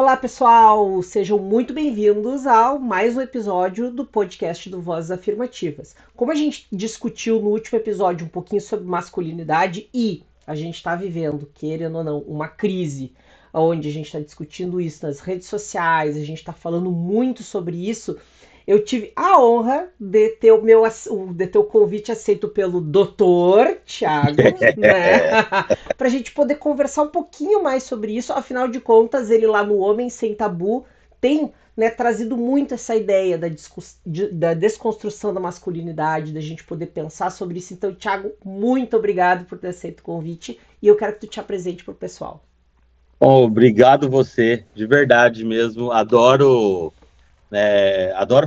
Olá, pessoal! Sejam muito bem-vindos ao mais um episódio do podcast do Vozes Afirmativas. Como a gente discutiu no último episódio um pouquinho sobre masculinidade e a gente está vivendo, querendo ou não, uma crise onde a gente está discutindo isso nas redes sociais, a gente está falando muito sobre isso. Eu tive a honra de ter o convite aceito pelo doutor Tiago, né? Para a gente poder conversar um pouquinho mais sobre isso. Afinal de contas, ele lá no Homem Sem Tabu tem, né, trazido muito essa ideia da desconstrução da masculinidade, da gente poder pensar sobre isso. Então, Tiago, muito obrigado por ter aceito o convite e eu quero que tu te apresente para o pessoal. Bom, obrigado você, de verdade mesmo. Adoro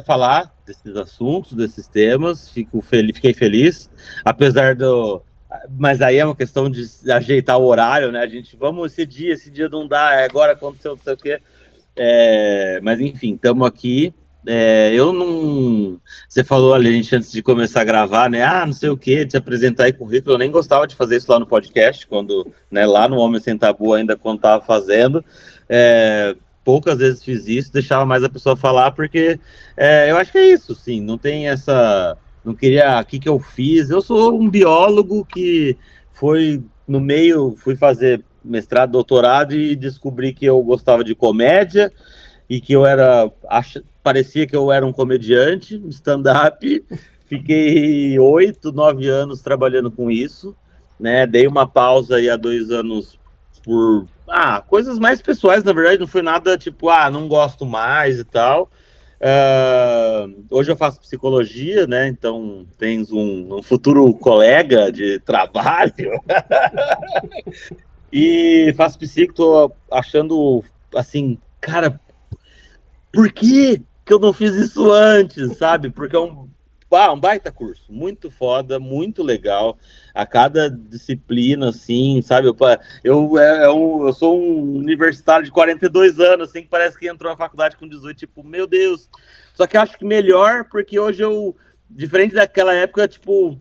falar desses assuntos, desses temas. Fiquei feliz, apesar do. Mas aí é uma questão de ajeitar o horário, né? A gente, vamos esse dia não dá, agora aconteceu não sei o quê. Mas enfim, estamos aqui. Eu não. Você falou ali, a gente, antes de começar a gravar, né? Ah, não sei o quê, te apresentar aí currículo. Eu nem gostava de fazer isso lá no podcast, quando, né, lá no Homem Sem Tabu, ainda quando estava fazendo. É, Poucas vezes fiz isso, deixava mais a pessoa falar, porque eu acho que é isso, sim. Não tem essa. Não queria. O que que eu fiz? Eu sou um biólogo que foi no meio, fui fazer mestrado, doutorado e descobri que eu gostava de comédia e que parecia que eu era um comediante, stand-up. Fiquei 8, 9 anos trabalhando com isso, né? Dei uma pausa aí há 2 anos por coisas mais pessoais, na verdade, não foi nada tipo, não gosto mais e tal. Hoje eu faço psicologia, né? Então tens um futuro colega de trabalho. E faço psico, tô achando assim, cara, por que eu não fiz isso antes, sabe? Porque um baita curso, muito foda, muito legal. A cada disciplina, assim, sabe? Eu sou um universitário de 42 anos, assim, que parece que entrou na faculdade com 18, tipo, meu Deus. Só que eu acho que melhor, porque hoje diferente daquela época, tipo,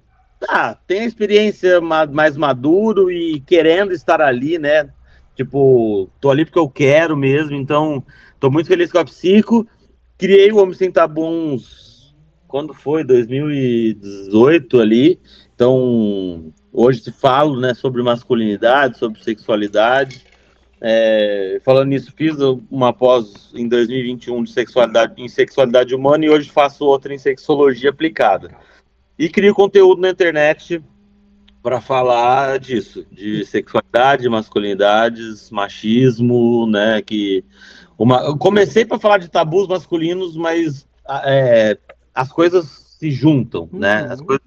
tenho a experiência mais maduro e querendo estar ali, né? Tipo, tô ali porque eu quero mesmo, então tô muito feliz com a Psico. Criei o Homem Sem Tabu quando foi? 2018 ali. Então, hoje se falo, né, sobre masculinidade, sobre sexualidade. Falando nisso, fiz uma pós em 2021 em sexualidade humana e hoje faço outra em sexologia aplicada. E crio conteúdo na internet para falar disso, de sexualidade, masculinidades, machismo, né? Eu comecei para falar de tabus masculinos, mas as coisas se juntam, né? Uhum.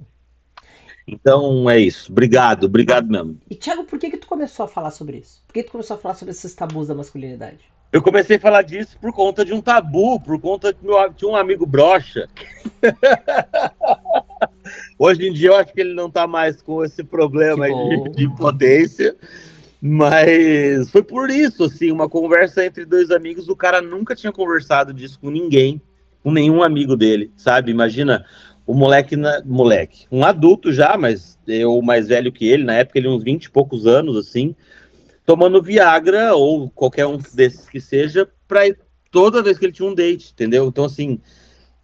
Então é isso. Obrigado mesmo. E, Tiago, por que tu começou a falar sobre isso? Por que tu começou a falar sobre esses tabus da masculinidade? Eu comecei a falar disso por conta de um tabu, por conta que tinha um amigo broxa. Hoje em dia eu acho que ele não está mais com esse Que problema aí bom. de impotência. Mas foi por isso, assim, uma conversa entre dois amigos. O cara nunca tinha conversado disso com ninguém, com nenhum amigo dele, sabe? Imagina o moleque, um adulto já, mas eu mais velho que ele, na época ele uns 20 e poucos anos, assim, tomando Viagra ou qualquer um desses que seja, toda vez que ele tinha um date, entendeu? Então, assim,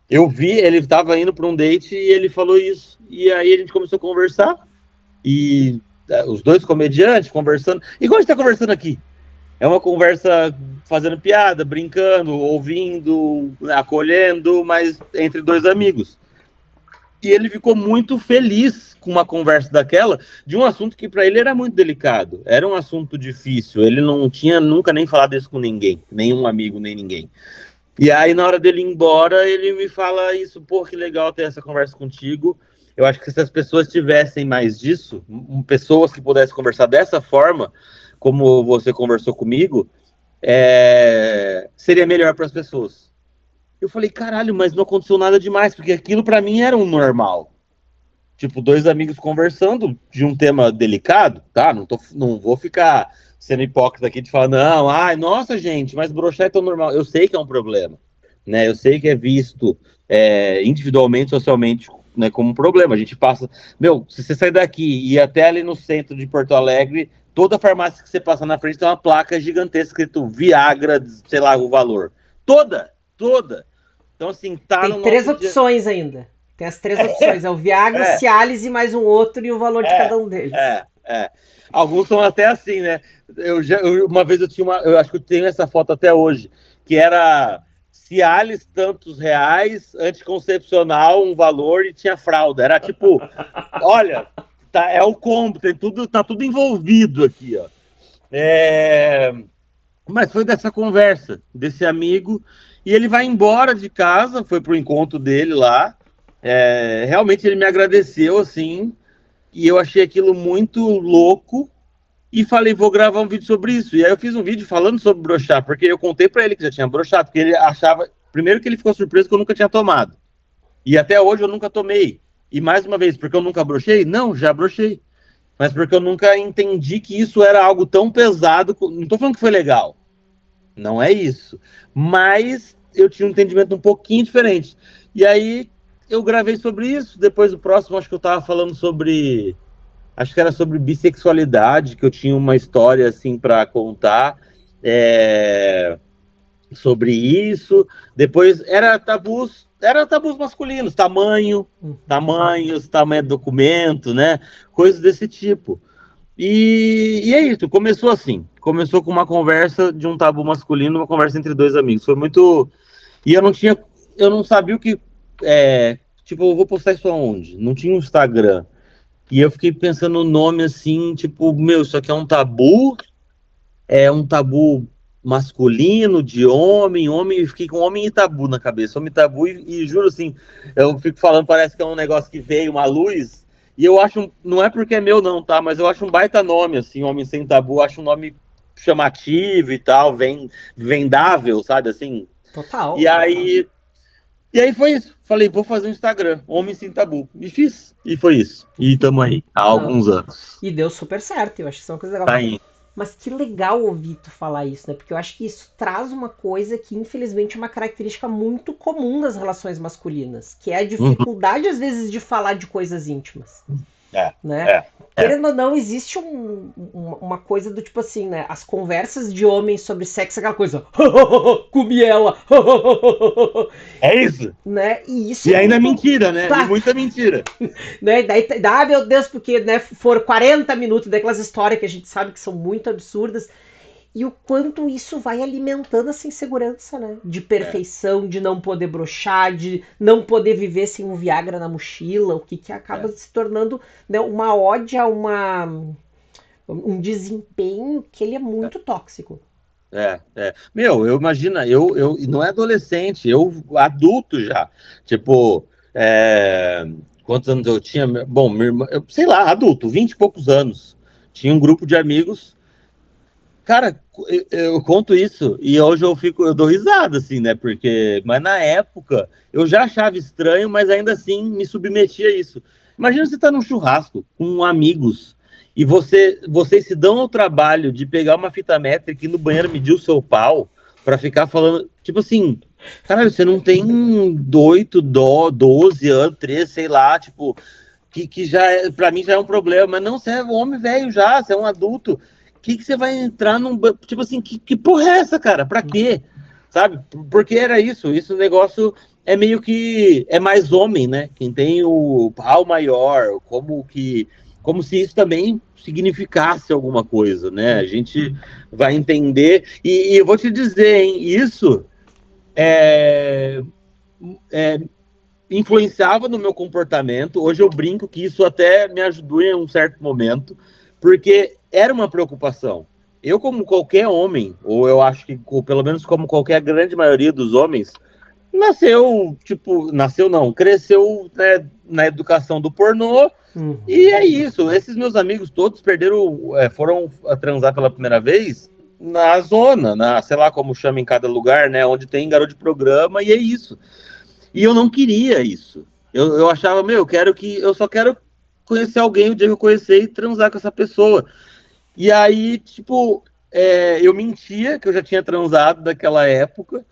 eu vi, ele estava indo para um date e ele falou isso. E aí a gente começou a conversar e os dois comediantes conversando, igual a gente está conversando aqui. É uma conversa fazendo piada, brincando, ouvindo, acolhendo, mas entre dois amigos. E ele ficou muito feliz com uma conversa daquela, de um assunto que para ele era muito delicado, era um assunto difícil. Ele não tinha nunca nem falado isso com ninguém, nenhum amigo, nem ninguém. E aí, na hora dele ir embora, ele me fala isso, pô, que legal ter essa conversa contigo. Eu acho que se as pessoas tivessem mais disso, pessoas que pudessem conversar dessa forma, como você conversou comigo, seria melhor para as pessoas. Eu falei, caralho, mas não aconteceu nada demais, porque aquilo para mim era um normal. Tipo, dois amigos conversando de um tema delicado, tá? Não vou ficar sendo hipócrita aqui de falar, não, ai, nossa, gente, mas broxar é tão normal. Eu sei que é um problema, né? Eu sei que é visto individualmente, socialmente, né, como um problema. A gente passa. Meu, se você sair daqui e ir até ali no centro de Porto Alegre, Toda farmácia que você passa na frente tem uma placa gigantesca escrito Viagra, sei lá o valor. Toda. Então, assim, tá Tem no três nosso dia. opções ainda. Tem as três opções. É o Viagra, o É, Cialis e mais um outro e o valor de cada um deles. é. Alguns são até assim, né? Uma vez eu acho que eu tenho essa foto até hoje, que era Cialis, tantos reais, anticoncepcional, um valor e tinha fralda. Era tipo, olha, é o combo, tá tudo envolvido aqui, ó. Mas foi dessa conversa, desse amigo, e ele vai embora de casa, foi pro encontro dele lá. Realmente ele me agradeceu, assim, e eu achei aquilo muito louco, e falei, vou gravar um vídeo sobre isso. E aí eu fiz um vídeo falando sobre brochar, porque eu contei para ele que já tinha brochado, porque ele achava, primeiro que ele ficou surpreso que eu nunca tinha tomado. E até hoje eu nunca tomei. E mais uma vez, porque eu nunca brochei? Não, já brochei. Mas porque eu nunca entendi que isso era algo tão pesado. Não tô falando que foi legal. Não é isso. Mas eu tinha um entendimento um pouquinho diferente. E aí eu gravei sobre isso. Depois do próximo, acho que eu tava falando sobre. Acho que era sobre bissexualidade, que eu tinha uma história assim para contar sobre isso. Depois era tabus masculinos, tamanho de documento, né? Coisas desse tipo. E é isso, começou assim. Começou com uma conversa de um tabu masculino, uma conversa entre dois amigos. Foi muito. E eu não sabia o que. Tipo, eu vou postar isso aonde? Não tinha um Instagram. E eu fiquei pensando no nome assim, tipo, meu, isso aqui é um tabu masculino, de homem, eu fiquei com homem e tabu na cabeça, homem e tabu, e juro assim, eu fico falando, parece que é um negócio que veio, uma luz, e eu acho, não é porque é meu não, tá, mas eu acho um baita nome, assim, homem sem tabu, acho um nome chamativo e tal, vendável, sabe, assim, Total. e aí, e aí foi isso, falei, vou fazer um Instagram, homem sem tabu, e fiz, e foi isso, e tamo aí, há Não. alguns anos, E deu super certo. Eu acho que isso é uma coisa legal. tá aí. Mas que legal ouvir tu falar isso, né? Porque eu acho que isso traz uma coisa que, infelizmente, é uma característica muito comum das relações masculinas, que é a Uhum. dificuldade, às vezes, de falar de coisas íntimas. É, Né? é, é. Querendo ou não, existe uma coisa do tipo assim, né? As conversas de homens sobre sexo, aquela coisa, comi ela, É isso. né? E isso é E ainda é muito. mentira, né? E Bah, muita mentira. né? Daí, meu Deus, porque né, foram 40 minutos daquelas histórias que a gente sabe que são muito absurdas. E o quanto isso vai alimentando essa insegurança, né? De É, perfeição, de não poder brochar, de não poder viver sem um Viagra na mochila, o que acaba é, se tornando né, uma ódio, um desempenho que ele é é, muito tóxico. Meu, eu imagina, eu não é adolescente, eu adulto já. Tipo, quantos anos eu tinha? Bom, minha irmã, sei lá, adulto, 20 e poucos anos. Tinha um grupo de amigos. Cara, eu conto isso e hoje eu dou risada, assim, né? Porque, mas na época eu já achava estranho, mas ainda assim me submetia a isso. Imagina você tá num churrasco com amigos e vocês se dão ao trabalho de pegar uma fita métrica e ir no banheiro medir o seu pau para ficar falando, tipo assim, caralho, você não tem 12 anos, 13, sei lá, tipo, que já para mim já é um problema, mas não, você é um homem velho já, você é um adulto. Que você vai entrar num. Tipo assim, que porra é essa, cara? Pra quê? Sabe? Porque era isso. Isso negócio é meio que. É mais homem, né? Quem tem o pau maior, como se isso também significasse alguma coisa, né? A gente vai entender. E eu vou te dizer, hein? Isso é, é, influenciava no meu comportamento. Hoje eu brinco que isso até me ajudou em um certo momento, porque era uma preocupação. Eu, como qualquer homem, ou eu acho que pelo menos como qualquer grande maioria dos homens, nasceu não, cresceu né, na educação do pornô, e Uhum. é isso. Esses meus amigos todos foram a transar pela primeira vez na zona, sei lá como chama em cada lugar, né, onde tem garoto de programa, e é isso. E eu não queria isso. Eu achava, eu só quero conhecer alguém o dia que eu conhecer e transar com essa pessoa. E aí, tipo, eu mentia que eu já tinha transado naquela época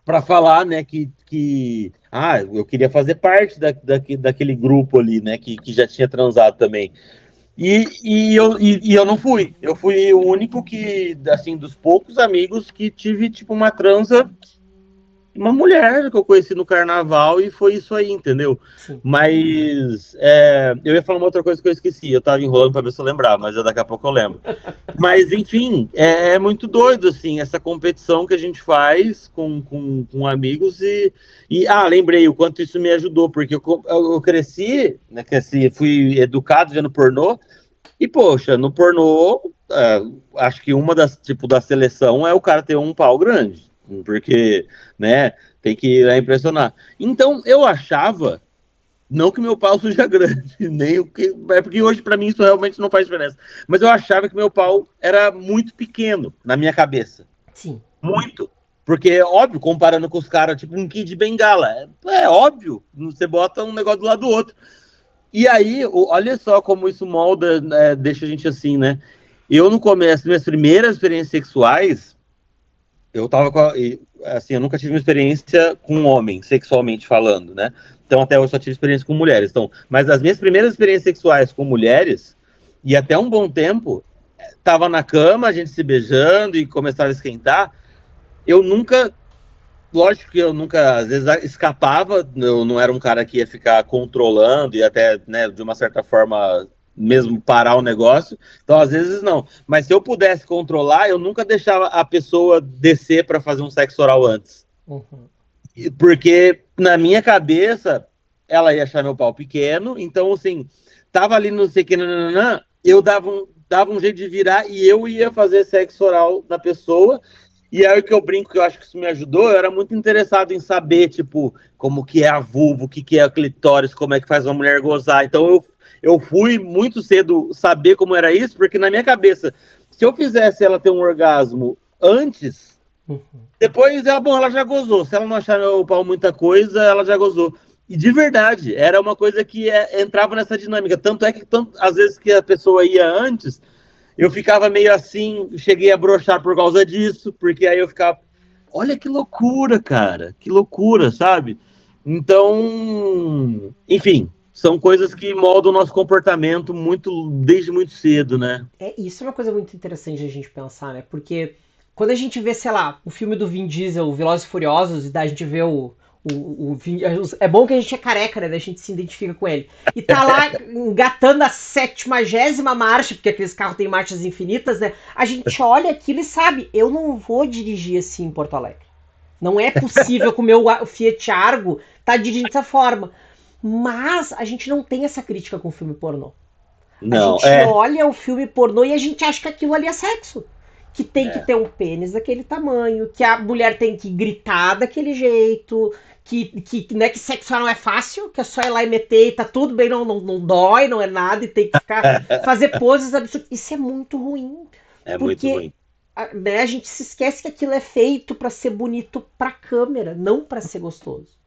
para falar, né, eu queria fazer parte daquele grupo ali, né, que já tinha transado também. E eu não fui. Eu fui o único que, assim, dos poucos amigos que tive, tipo, uma transa, uma mulher que eu conheci no carnaval e foi isso aí, entendeu? Sim. Mas eu ia falar uma outra coisa que eu esqueci. Eu tava enrolando pra ver se eu lembrava, mas daqui a pouco eu lembro. Mas, enfim, é muito doido, assim, essa competição que a gente faz com amigos lembrei o quanto isso me ajudou, porque eu cresci, né, fui educado vendo pornô, e, poxa, no pornô, acho que uma das, tipo, da seleção é o cara ter um pau grande, porque, né, tem que impressionar. Então, eu achava, não que meu pau seja grande, nem o que. É porque hoje, pra mim, isso realmente não faz diferença. Mas eu achava que meu pau era muito pequeno na minha cabeça. Sim. Muito. Porque, óbvio, comparando com os caras, tipo um Kid de Bengala. É óbvio. Você bota um negócio do lado do outro. E aí, olha só como isso molda, né, deixa a gente assim, né? Eu, no começo, minhas primeiras experiências sexuais, eu tava com. Assim, eu nunca tive uma experiência com um homem, sexualmente falando, né? Então, até eu só tive experiência com mulheres. Então, mas as minhas primeiras experiências sexuais com mulheres, e até um bom tempo, tava na cama, a gente se beijando e começava a esquentar. Eu nunca. Lógico que eu nunca, às vezes, escapava, eu não era um cara que ia ficar controlando e até, né, de uma certa forma, mesmo parar o negócio. Então, às vezes, não. Mas se eu pudesse controlar, eu nunca deixava a pessoa descer para fazer um sexo oral antes. Uhum. Porque, na minha cabeça, ela ia achar meu pau pequeno. Então, assim, tava ali no sei que, nananã, eu dava um jeito de virar e eu ia fazer sexo oral na pessoa. E aí o que eu brinco, que eu acho que isso me ajudou, eu era muito interessado em saber, tipo, como que é a vulva, o que que é a clitóris, como é que faz uma mulher gozar. Então eu fui muito cedo saber como era isso, porque na minha cabeça, se eu fizesse ela ter um orgasmo antes, depois ela já gozou. Se ela não achar meu pau muita coisa, ela já gozou. E de verdade, era uma coisa que entrava nessa dinâmica. Tanto é que, às vezes que a pessoa ia antes, eu ficava meio assim, cheguei a broxar por causa disso, porque aí eu ficava, olha que loucura, cara, que loucura, sabe? Então, enfim, são coisas que moldam o nosso comportamento desde muito cedo, né? Isso é uma coisa muito interessante a gente pensar, né? Porque quando a gente vê, sei lá, o filme do Vin Diesel, Velozes e Furiosos, e daí a gente vê o Vin, é bom que a gente é careca, né? A gente se identifica com ele. E tá lá engatando a 70ª marcha, porque aqueles carros têm marchas infinitas, né? A gente olha aquilo e sabe, eu não vou dirigir assim em Porto Alegre. Não é possível que o meu Fiat Argo tá dirigindo dessa forma. Mas a gente não tem essa crítica com o filme pornô. A Não, gente olha o filme pornô e a gente acha que aquilo ali é sexo. Que tem que ter um pênis daquele tamanho, que a mulher tem que gritar daquele jeito, né, que sexo não é fácil, que é só ir lá e meter e tá tudo bem, não dói, não é nada, e tem que ficar fazer poses absurdas. Isso é muito ruim. é muito Porque ruim. né, a gente se esquece que aquilo é feito para ser bonito pra câmera, não para ser gostoso.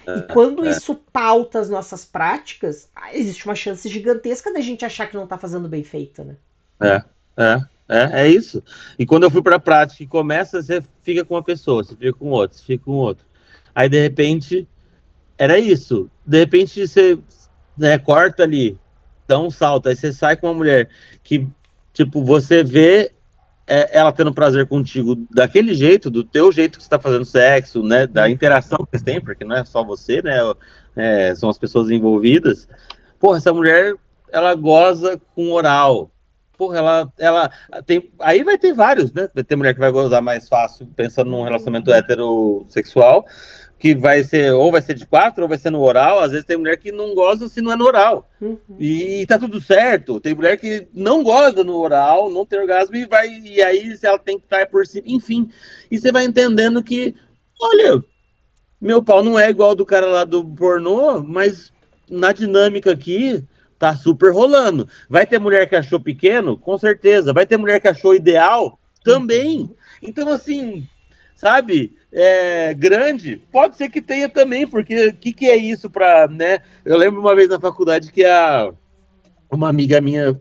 E quando É, isso pauta as nossas práticas, existe uma chance gigantesca da gente achar que não tá fazendo bem feito, né? é, é isso. E quando eu fui para a prática e começa, você fica com uma pessoa, você fica com outra, você fica com outra. Aí, de repente, era isso. De repente, você, né, corta ali, dá um salto, aí você sai com uma mulher que, tipo, você vê ela tendo prazer contigo daquele jeito, do teu jeito que você tá fazendo sexo, né, da interação que você tem, porque não é só você, né, são as pessoas envolvidas. Porra, essa mulher, ela goza com oral. Porra, ela tem. Aí vai ter vários, né? Vai ter mulher que vai gozar mais fácil, pensando num relacionamento heterossexual, que vai ser, ou vai ser de quatro, ou vai ser no oral. Às vezes tem mulher que não goza se não é no oral. E tá tudo certo. Tem mulher que não goza no oral, não tem orgasmo, e aí se ela tem que estar por cima. Enfim. E você vai entendendo que, olha, meu pau não é igual do cara lá do pornô, mas na dinâmica aqui tá super rolando. Vai ter mulher que achou pequeno? Com certeza. Vai ter mulher que achou ideal? Também. Então, assim, sabe, grande, pode ser que tenha também, porque o que é isso para, né? Eu lembro uma vez na faculdade que uma amiga minha,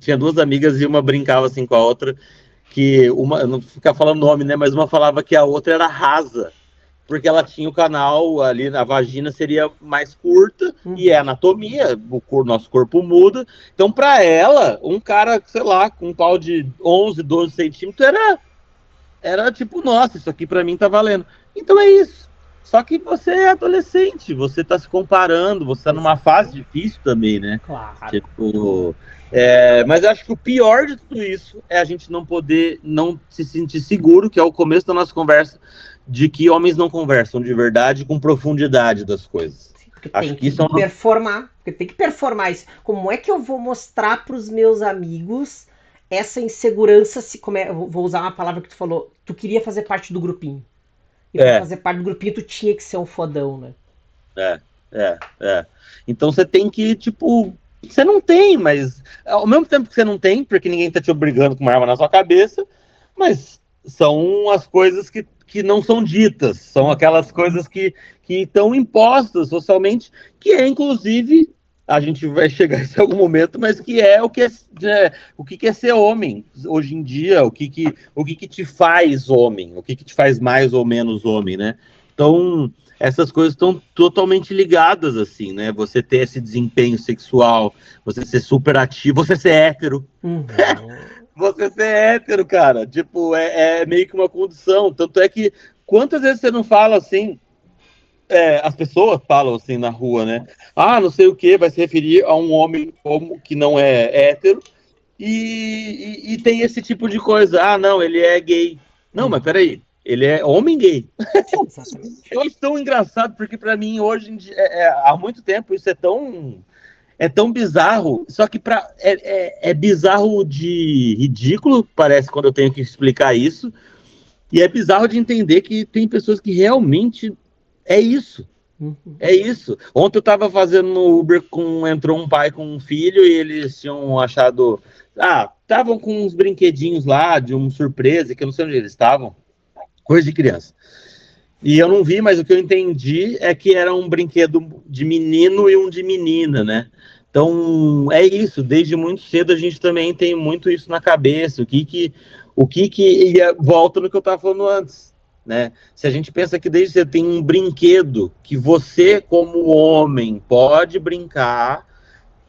tinha duas amigas e uma brincava assim com a outra, que uma, não ficar falando nome, né? Mas uma falava que a outra era rasa, porque ela tinha o canal ali, na vagina seria mais curta, e é anatomia, nosso corpo muda. Então, para ela, um cara, sei lá, com um pau de 11, 12 centímetros era tipo, nossa, isso aqui para mim tá valendo. Então é isso. Só que você é adolescente, você tá se comparando, você tá numa fase difícil também, né? Claro. Tipo, mas eu acho que o pior de tudo isso é a gente não se sentir seguro, que é o começo da nossa conversa, de que homens não conversam de verdade com profundidade das coisas. Porque Acho tem que que isso é uma... performar. Porque tem que performar isso. Como é que eu vou mostrar para os meus amigos essa insegurança? Vou usar uma palavra que tu falou. Tu queria fazer parte do grupinho. E para fazer parte do grupinho, tu tinha que ser um fodão, né? Então você tem que, tipo... Você não tem, mas... Ao mesmo tempo que você não tem, porque ninguém tá te obrigando com uma arma na sua cabeça, mas são as coisas que não são ditas, são aquelas coisas que estão impostas socialmente, que é, inclusive, a gente vai chegar a esse algum momento, mas que é o que é ser homem hoje em dia, o que te faz homem, o que te faz mais ou menos homem, né? Então, essas coisas estão totalmente ligadas, assim, né? Você ter esse desempenho sexual, você ser super ativo, você ser hétero. Você ser hétero, cara, tipo, é meio que uma condição. Tanto é que, quantas vezes você não fala assim, as pessoas falam assim na rua, né? Ah, não sei o que, vai se referir a um homem que não é hétero e tem esse tipo de coisa. Ah, não, ele é gay. Não, mas peraí, ele é homem gay. Exatamente. Eu acho tão engraçado, porque pra mim, hoje em dia, há muito tempo, isso é tão bizarro, só que é bizarro de ridículo, parece, quando eu tenho que explicar isso, e é bizarro de entender que tem pessoas que realmente é isso. É isso. Ontem eu tava fazendo no Uber, entrou um pai com um filho e eles tinham achado... estavam com uns brinquedinhos lá, de uma surpresa, que eu não sei onde eles estavam, coisa de criança. E eu não vi, mas o que eu entendi é que era um brinquedo de menino e um de menina, né? Então, é isso. Desde muito cedo a gente também tem muito isso na cabeça. Volta no que eu estava falando antes, né? Se a gente pensa que desde cedo tem um brinquedo que você, como homem, pode brincar,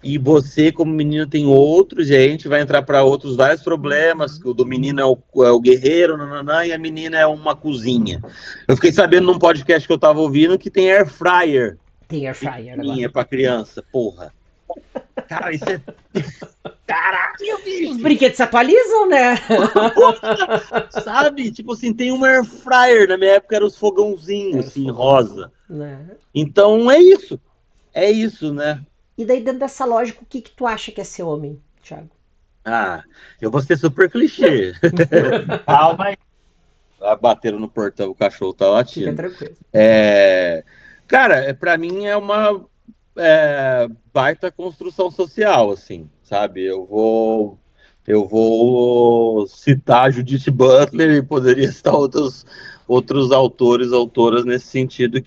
e você, como menino, tem outros, e a gente vai entrar para outros vários problemas, que o do menino é o guerreiro, nananã, e a menina é uma cozinha. Eu fiquei sabendo num podcast que eu tava ouvindo que tem air fryer. Tem air fryer agora. Pra criança, porra. Cara, isso é... Caralho, bicho! Os brinquedos se atualizam, né? Sabe? Tipo assim, tem um air fryer. Na minha época eram os fogãozinhos, assim, rosa. Né? Então é isso. É isso, né? E daí, dentro dessa lógica, o que tu acha que é ser homem, Thiago? Eu vou ser super clichê. Calma aí. Bateram no portão, o cachorro tá latindo. Fica tranquilo. Cara, pra mim é uma baita construção social, assim, sabe? Eu vou citar Judith Butler e poderia citar outros autores, autoras nesse sentido,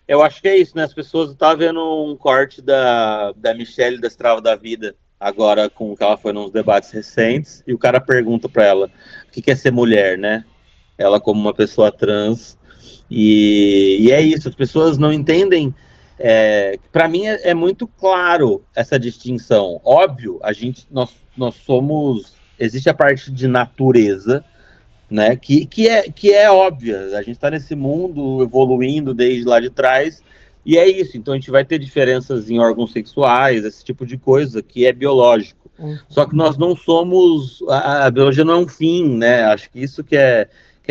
eu acho que é isso, né? As pessoas estavam vendo um corte da Michelle da Estrava da Vida, agora com que ela foi nos debates recentes, e o cara pergunta para ela o que é ser mulher, né? Ela como uma pessoa trans, e é isso, as pessoas não entendem. Para mim é muito claro essa distinção. Óbvio, nós somos... Existe a parte de natureza, né, que é óbvia. A gente está nesse mundo evoluindo desde lá de trás, e é isso. Então a gente vai ter diferenças em órgãos sexuais, esse tipo de coisa que é biológico. Só que nós não somos... A biologia não é um fim, né? Acho que isso que é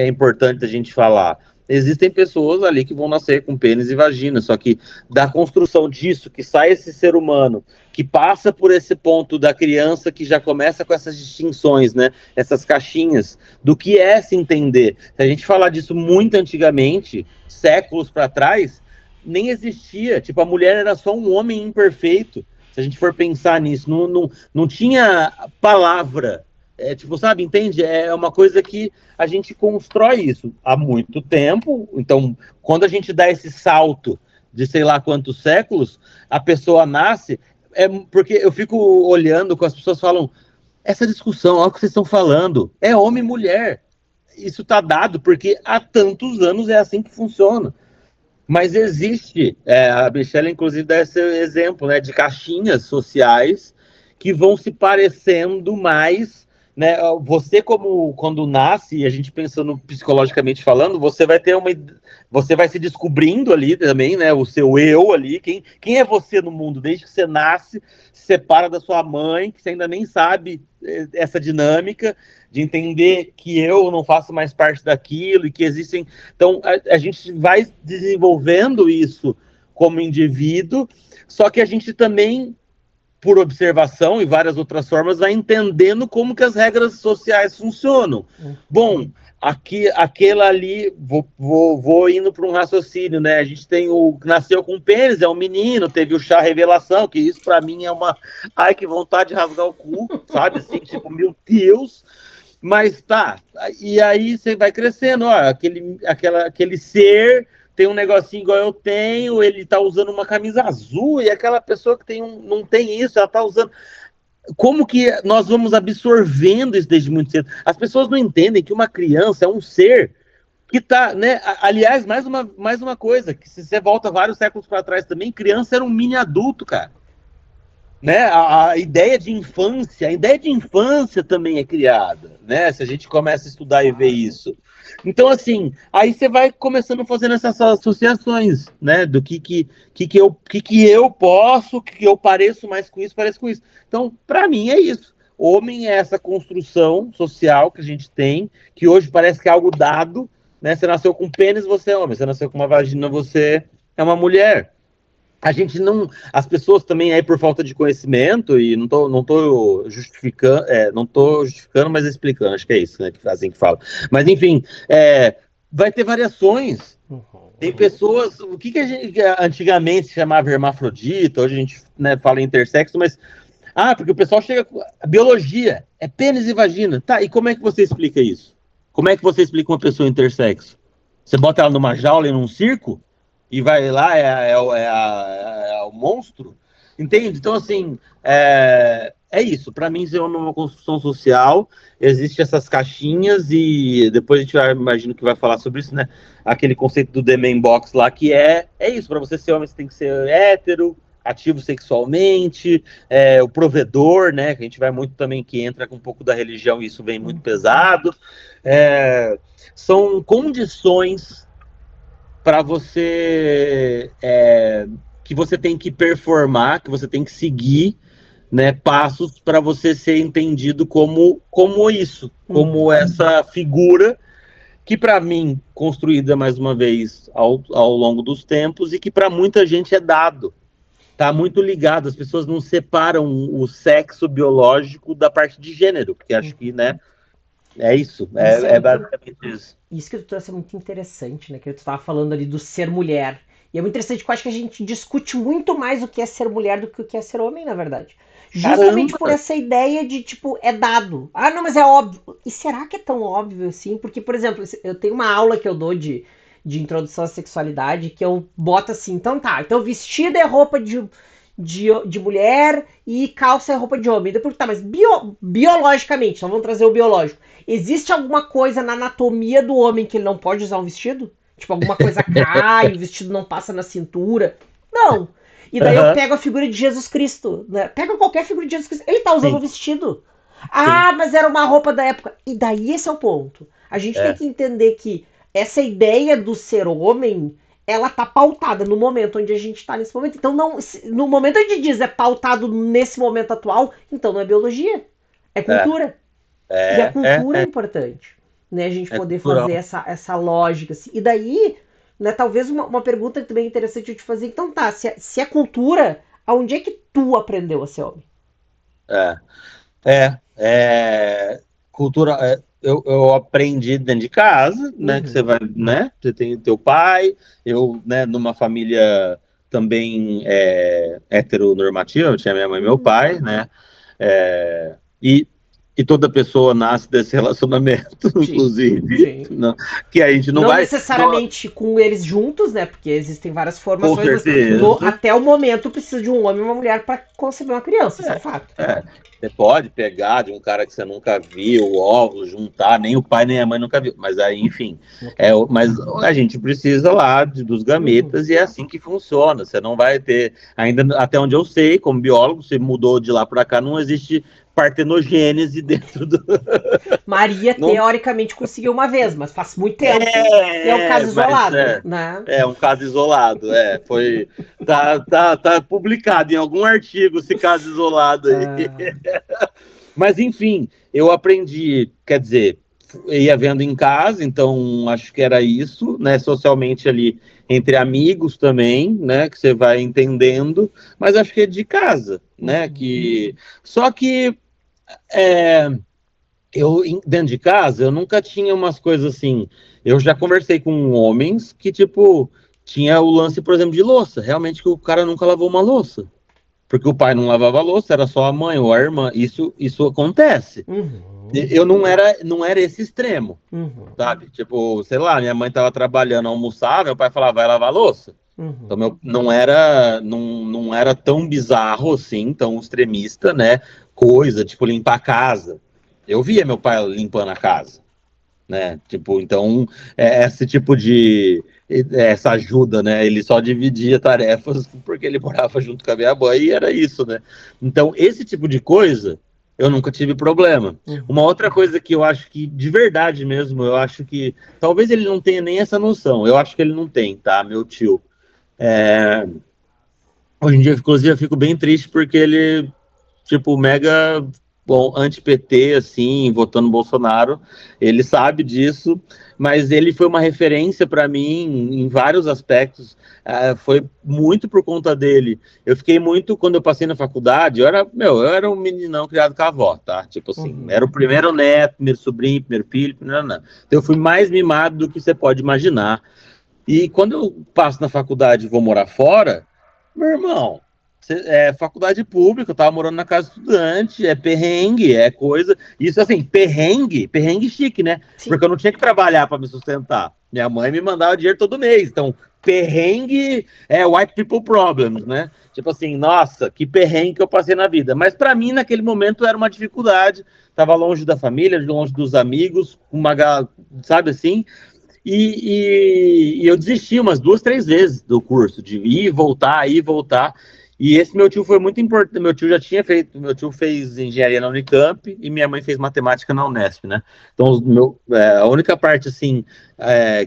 importante a gente falar. Existem pessoas ali que vão nascer com pênis e vagina, só que da construção disso, que sai esse ser humano, que passa por esse ponto da criança que já começa com essas distinções, né? Essas caixinhas, do que é se entender. Se a gente falar disso muito antigamente, séculos para trás, nem existia. Tipo, a mulher era só um homem imperfeito. Se a gente for pensar nisso, não tinha palavra. Tipo, sabe, entende? É uma coisa que a gente constrói isso há muito tempo. Então, quando a gente dá esse salto de sei lá quantos séculos, a pessoa nasce... porque eu fico olhando, com as pessoas falam, essa discussão, olha o que vocês estão falando, é homem e mulher. isso está dado porque há tantos anos é assim que funciona. Mas existe, a Michelle inclusive dá esse exemplo, né, de caixinhas sociais que vão se parecendo mais, né, você como quando nasce, e a gente pensando psicologicamente falando, você vai se descobrindo ali também, né, o seu eu ali, quem é você no mundo, desde que você nasce, se separa da sua mãe, que você ainda nem sabe essa dinâmica, de entender que eu não faço mais parte daquilo e que existem... Então, a gente vai desenvolvendo isso como indivíduo, só que a gente também, por observação e várias outras formas, vai entendendo como que as regras sociais funcionam. Bom, aquela ali, vou indo para um raciocínio, né? A gente tem o que nasceu com pênis, é um menino, teve o chá revelação, que isso para mim é uma... Ai, que vontade de rasgar o cu, sabe? Assim, tipo, meu Deus... Mas tá, e aí você vai crescendo, ó, aquele ser tem um negocinho igual eu tenho, ele tá usando uma camisa azul, e aquela pessoa que não tem isso, ela tá usando... Como que nós vamos absorvendo isso desde muito cedo? As pessoas não entendem que uma criança é um ser que tá, né? Aliás, mais uma coisa, que se você volta vários séculos para trás também, criança era um mini adulto, cara. Né, a ideia de infância também é criada, né? Se a gente começa a estudar e ver isso. Então, assim, aí você vai começando fazendo essas associações, né? Do que eu posso, que eu pareço mais com isso, pareço com isso. Então, para mim é isso. Homem é essa construção social que a gente tem, que hoje parece que é algo dado, né? Você nasceu com pênis, você é homem. Você nasceu com uma vagina, você é uma mulher. A gente não... As pessoas também aí por falta de conhecimento, e não tô justificando, mas explicando, acho que é isso, né, que assim que fala. Mas enfim, vai ter variações. Tem pessoas... O que a gente antigamente chamava hermafrodita, hoje a gente, né, fala intersexo, mas... porque o pessoal chega com... A biologia é pênis e vagina. Tá, e como é que você explica isso? Como é que você explica uma pessoa intersexo? Você bota ela numa jaula e num circo? E vai lá, é o monstro, entende? Então, assim, isso. Para mim, isso é uma construção social, existem essas caixinhas e depois a gente imagino que vai falar sobre isso, né? Aquele conceito do The Man Box lá, que é isso, para você ser homem, você tem que ser hétero, ativo sexualmente, o provedor, né? Que a gente vai muito também, que entra com um pouco da religião e isso vem muito pesado. São condições para você que você tem que performar, que você tem que seguir, né, passos para você ser entendido como isso, como essa figura que para mim construída mais uma vez ao longo dos tempos e que para muita gente é dado. Tá muito ligado, as pessoas não separam o sexo biológico da parte de gênero, porque acho que, né, é isso, basicamente isso. Isso que tu trouxe é muito interessante, né? Que tu estava falando ali do ser mulher. E é muito interessante porque eu acho que a gente discute muito mais o que é ser mulher do que o que é ser homem, na verdade. Justamente por essa ideia de, tipo, é dado. Não, mas é óbvio. E será que é tão óbvio assim? Porque, por exemplo, eu tenho uma aula que eu dou de introdução à sexualidade que eu boto assim, então vestido é roupa de mulher e calça é roupa de homem. Depois, tá, mas biologicamente, então vamos trazer o biológico. Existe alguma coisa na anatomia do homem que ele não pode usar um vestido? Tipo, alguma coisa cai, o vestido não passa na cintura? Não. E daí eu pego a figura de Jesus Cristo, né? Pega qualquer figura de Jesus Cristo. Ele tá usando um vestido. Mas era uma roupa da época. E daí esse é o ponto. A gente tem que entender que essa ideia do ser homem, ela tá pautada no momento onde a gente tá nesse momento. Então, não, no momento onde diz é pautado nesse momento atual, então não é biologia, é cultura. E a cultura é importante, né? A gente poder fazer essa lógica. Assim. E daí, né, talvez uma pergunta também interessante eu te fazer. Então tá, se é cultura, aonde é que tu aprendeu a ser homem? Cultura... Eu aprendi dentro de casa, né? Que você vai, né? Você tem o teu pai, eu, né? Numa família também heteronormativa, eu tinha minha mãe e meu pai, né? E toda pessoa nasce desse relacionamento, inclusive. Não, que a gente não vai... necessariamente com eles juntos, né? Porque existem várias formações. Com certeza. Até o momento precisa de um homem e uma mulher para conceber uma criança, isso é fato. Você pode pegar de um cara que você nunca viu, óvulos, juntar, nem o pai nem a mãe nunca viu. Mas aí, enfim, mas a gente precisa lá dos gametas e é assim que funciona. Você não vai ter, ainda até onde eu sei, como biólogo, você mudou de lá para cá, não existe partenogênese dentro do... Maria, não... teoricamente, conseguiu uma vez, mas faz muito tempo e é um caso isolado, né? É um caso isolado, foi... Tá publicado em algum artigo esse caso isolado aí. Mas, enfim, eu aprendi, quer dizer, ia vendo em casa, então acho que era isso, né? Socialmente ali, entre amigos também, né? Que você vai entendendo, mas acho que é de casa, né? Só que eu, dentro de casa, eu nunca tinha umas coisas assim. Eu já conversei com homens que, tipo, tinha o lance, por exemplo, de louça. Realmente que o cara nunca lavou uma louça. Porque o pai não lavava a louça, era só a mãe ou a irmã. Isso acontece. Eu não era esse extremo, sabe? Tipo, sei lá, minha mãe tava trabalhando, almoçava, meu pai falava, vai lavar a louça. Então, não era tão bizarro assim, tão extremista, né? Coisa, tipo, limpar a casa. Eu via meu pai limpando a casa, né? Tipo, então, esse tipo de... essa ajuda, né? Ele só dividia tarefas porque ele morava junto com a minha mãe e era isso, né? Então, esse tipo de coisa, eu nunca tive problema. Uma outra coisa que eu acho que, de verdade mesmo, eu acho que... Talvez ele não tenha nem essa noção. Eu acho que ele não tem, tá? Meu tio. Hoje em dia, inclusive, eu fico bem triste porque ele, tipo, mega anti-PT, assim, votando Bolsonaro. Ele sabe disso, mas ele foi uma referência para mim em vários aspectos. Foi muito por conta dele. Eu fiquei muito, quando eu passei na faculdade, eu era um meninão criado com a avó, tá? Tipo assim, era o primeiro neto, primeiro sobrinho, primeiro filho, não. Então eu fui mais mimado do que você pode imaginar. E quando eu passo na faculdade e vou morar fora, meu irmão, faculdade pública, eu tava morando na casa estudante, é perrengue, é coisa. Isso assim, perrengue chique, né? Sim. Porque eu não tinha que trabalhar para me sustentar. Minha mãe me mandava dinheiro todo mês. Então, perrengue é white people problems, né? Tipo assim, nossa, que perrengue que eu passei na vida. Mas para mim, naquele momento, era uma dificuldade. Tava longe da família, longe dos amigos, sabe assim? E eu desisti umas 2, 3 vezes do curso, de ir e voltar. E esse meu tio foi muito importante. Meu tio fez engenharia na Unicamp e minha mãe fez matemática na Unesp, né? Então, a única parte, assim,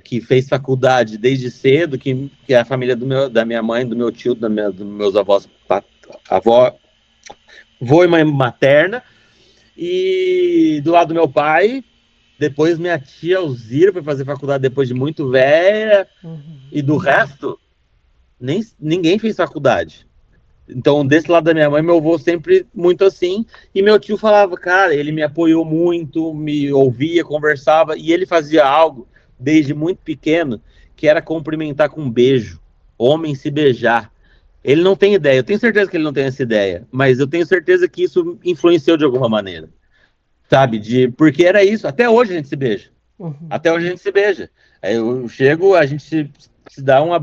que fez faculdade desde cedo, que é a família da minha mãe, do meu tio, dos meus avós, avó e mãe materna, e do lado do meu pai. Depois minha tia Alzira foi fazer faculdade depois de muito velha. E do resto, ninguém fez faculdade. Então, desse lado da minha mãe, meu avô sempre muito assim. E meu tio falava, cara, ele me apoiou muito, me ouvia, conversava. E ele fazia algo, desde muito pequeno, que era cumprimentar com um beijo. Homem se beijar. Ele não tem ideia. Eu tenho certeza que ele não tem essa ideia. Mas eu tenho certeza que isso influenciou de alguma maneira. Sabe, porque era isso, até hoje a gente se beija. Até hoje a gente se beija. Aí eu chego, a gente se dá um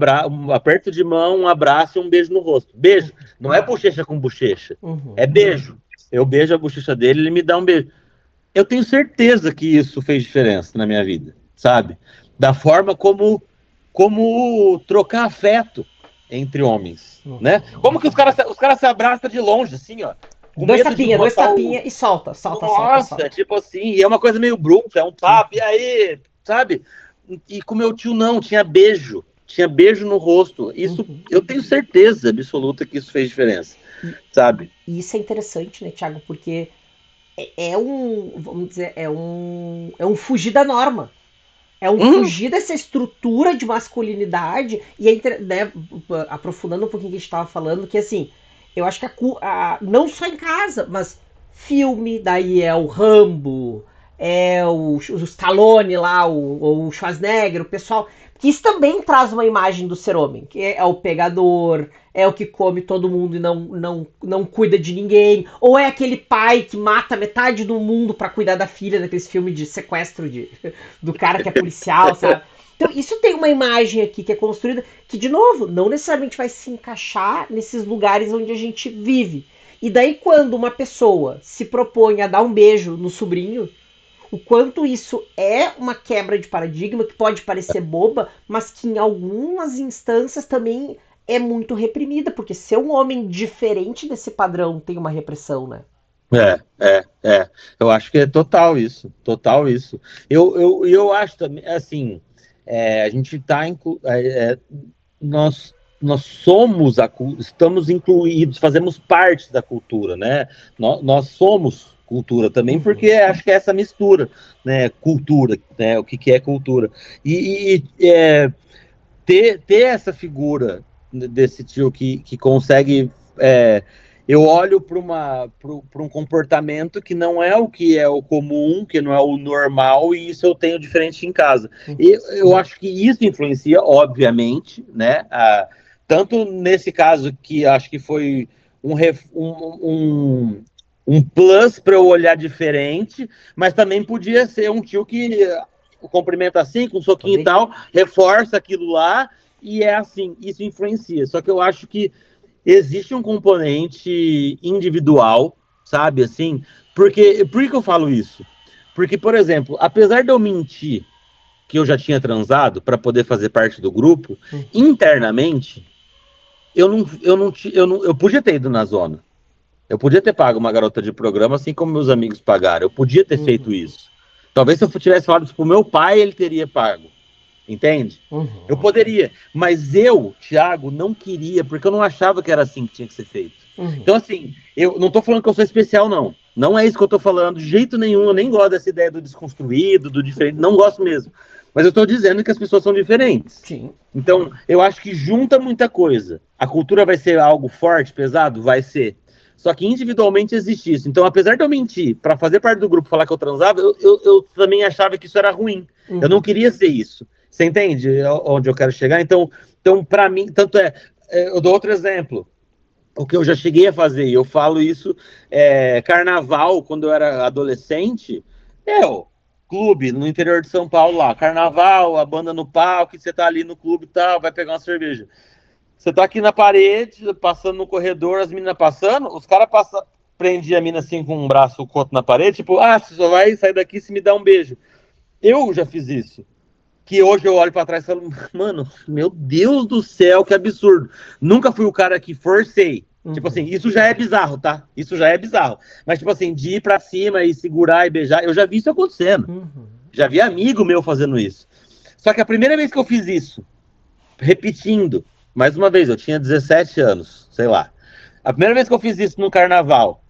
aperto de mão, um abraço e um beijo no rosto. Beijo, não é bochecha com bochecha, é beijo. Eu beijo a bochecha dele, ele me dá um beijo. Eu tenho certeza que isso fez diferença na minha vida, sabe? Da forma como trocar afeto entre homens, né? Como que os caras se abraçam de longe, assim, ó. Dois tapinhas e solta. Nossa, tipo assim, e é uma coisa meio bruta, é um tapa, e aí, sabe? E com meu tio não, tinha beijo no rosto. Isso, eu tenho certeza absoluta que isso fez diferença, sabe? E isso é interessante, né, Thiago, porque vamos dizer, é um fugir da norma. É um fugir dessa estrutura de masculinidade e, né, aprofundando um pouquinho o que a gente estava falando, que assim, eu acho que não só em casa, mas filme, daí é o Rambo, é o Stallone lá, o Schwarzenegger, o pessoal, que isso também traz uma imagem do ser homem, que é o pegador, é o que come todo mundo e não cuida de ninguém, ou é aquele pai que mata metade do mundo para cuidar da filha, daqueles filmes de sequestro do cara que é policial, sabe? Então, isso tem uma imagem aqui que é construída, que, de novo, não necessariamente vai se encaixar nesses lugares onde a gente vive. E daí, quando uma pessoa se propõe a dar um beijo no sobrinho, o quanto isso é uma quebra de paradigma, que pode parecer boba, mas que em algumas instâncias também é muito reprimida, porque ser um homem diferente desse padrão tem uma repressão, né? É. Eu acho que é total isso, total isso. Eu acho também, assim, a gente está nós somos estamos incluídos, fazemos parte da cultura, né? Nós somos cultura também, porque acho que é essa mistura, né? Cultura, né? O que é cultura. Ter essa figura desse tio que consegue. Eu olho para um comportamento que não é o que é o comum, que não é o normal, e isso eu tenho diferente em casa. E eu acho que isso influencia, obviamente, né? Tanto nesse caso que acho que foi um plus para eu olhar diferente, mas também podia ser um tio que cumprimenta assim, com um soquinho e tal, reforça aquilo lá, e é assim, isso influencia. Só que eu acho que existe um componente individual, sabe, assim, por que eu falo isso? Porque, por exemplo, apesar de eu mentir que eu já tinha transado para poder fazer parte do grupo, internamente, eu podia ter ido na zona. Eu podia ter pago uma garota de programa, assim como meus amigos pagaram. Eu podia ter feito isso. Talvez se eu tivesse falado isso pro meu pai, ele teria pago. Entende? Eu poderia. Mas eu, Thiago, não queria, porque eu não achava que era assim que tinha que ser feito. Então, assim, eu não tô falando que eu sou especial, não. Não é isso que eu tô falando, de jeito nenhum. Eu nem gosto dessa ideia do desconstruído, do diferente. Não gosto mesmo. Mas eu tô dizendo que as pessoas são diferentes. Sim. Então, eu acho que junta muita coisa. A cultura vai ser algo forte, pesado? Vai ser. Só que individualmente existe isso. Então, apesar de eu mentir para fazer parte do grupo, falar que eu transava, eu também achava que isso era ruim. Eu não queria ser isso. Você entende onde eu quero chegar? Então para mim, eu dou outro exemplo. O que eu já cheguei a fazer, e eu falo isso, carnaval, quando eu era adolescente, clube no interior de São Paulo lá, carnaval, a banda no palco, você tá ali no clube e tal, vai pegar uma cerveja. Você tá aqui na parede, passando no corredor, as meninas passando, os caras prendiam a mina assim com um braço, o coto na parede, tipo, você só vai sair daqui se me dá um beijo. Eu já fiz isso. Que hoje eu olho pra trás e falo, mano, meu Deus do céu, que absurdo. Nunca fui o cara que forcei. Tipo assim, isso já é bizarro, tá? Isso já é bizarro. Mas, tipo assim, de ir pra cima e segurar e beijar, eu já vi isso acontecendo. Já vi amigo meu fazendo isso. Só que a primeira vez que eu fiz isso, repetindo, mais uma vez, eu tinha 17 anos, sei lá. A primeira vez que eu fiz isso no carnaval,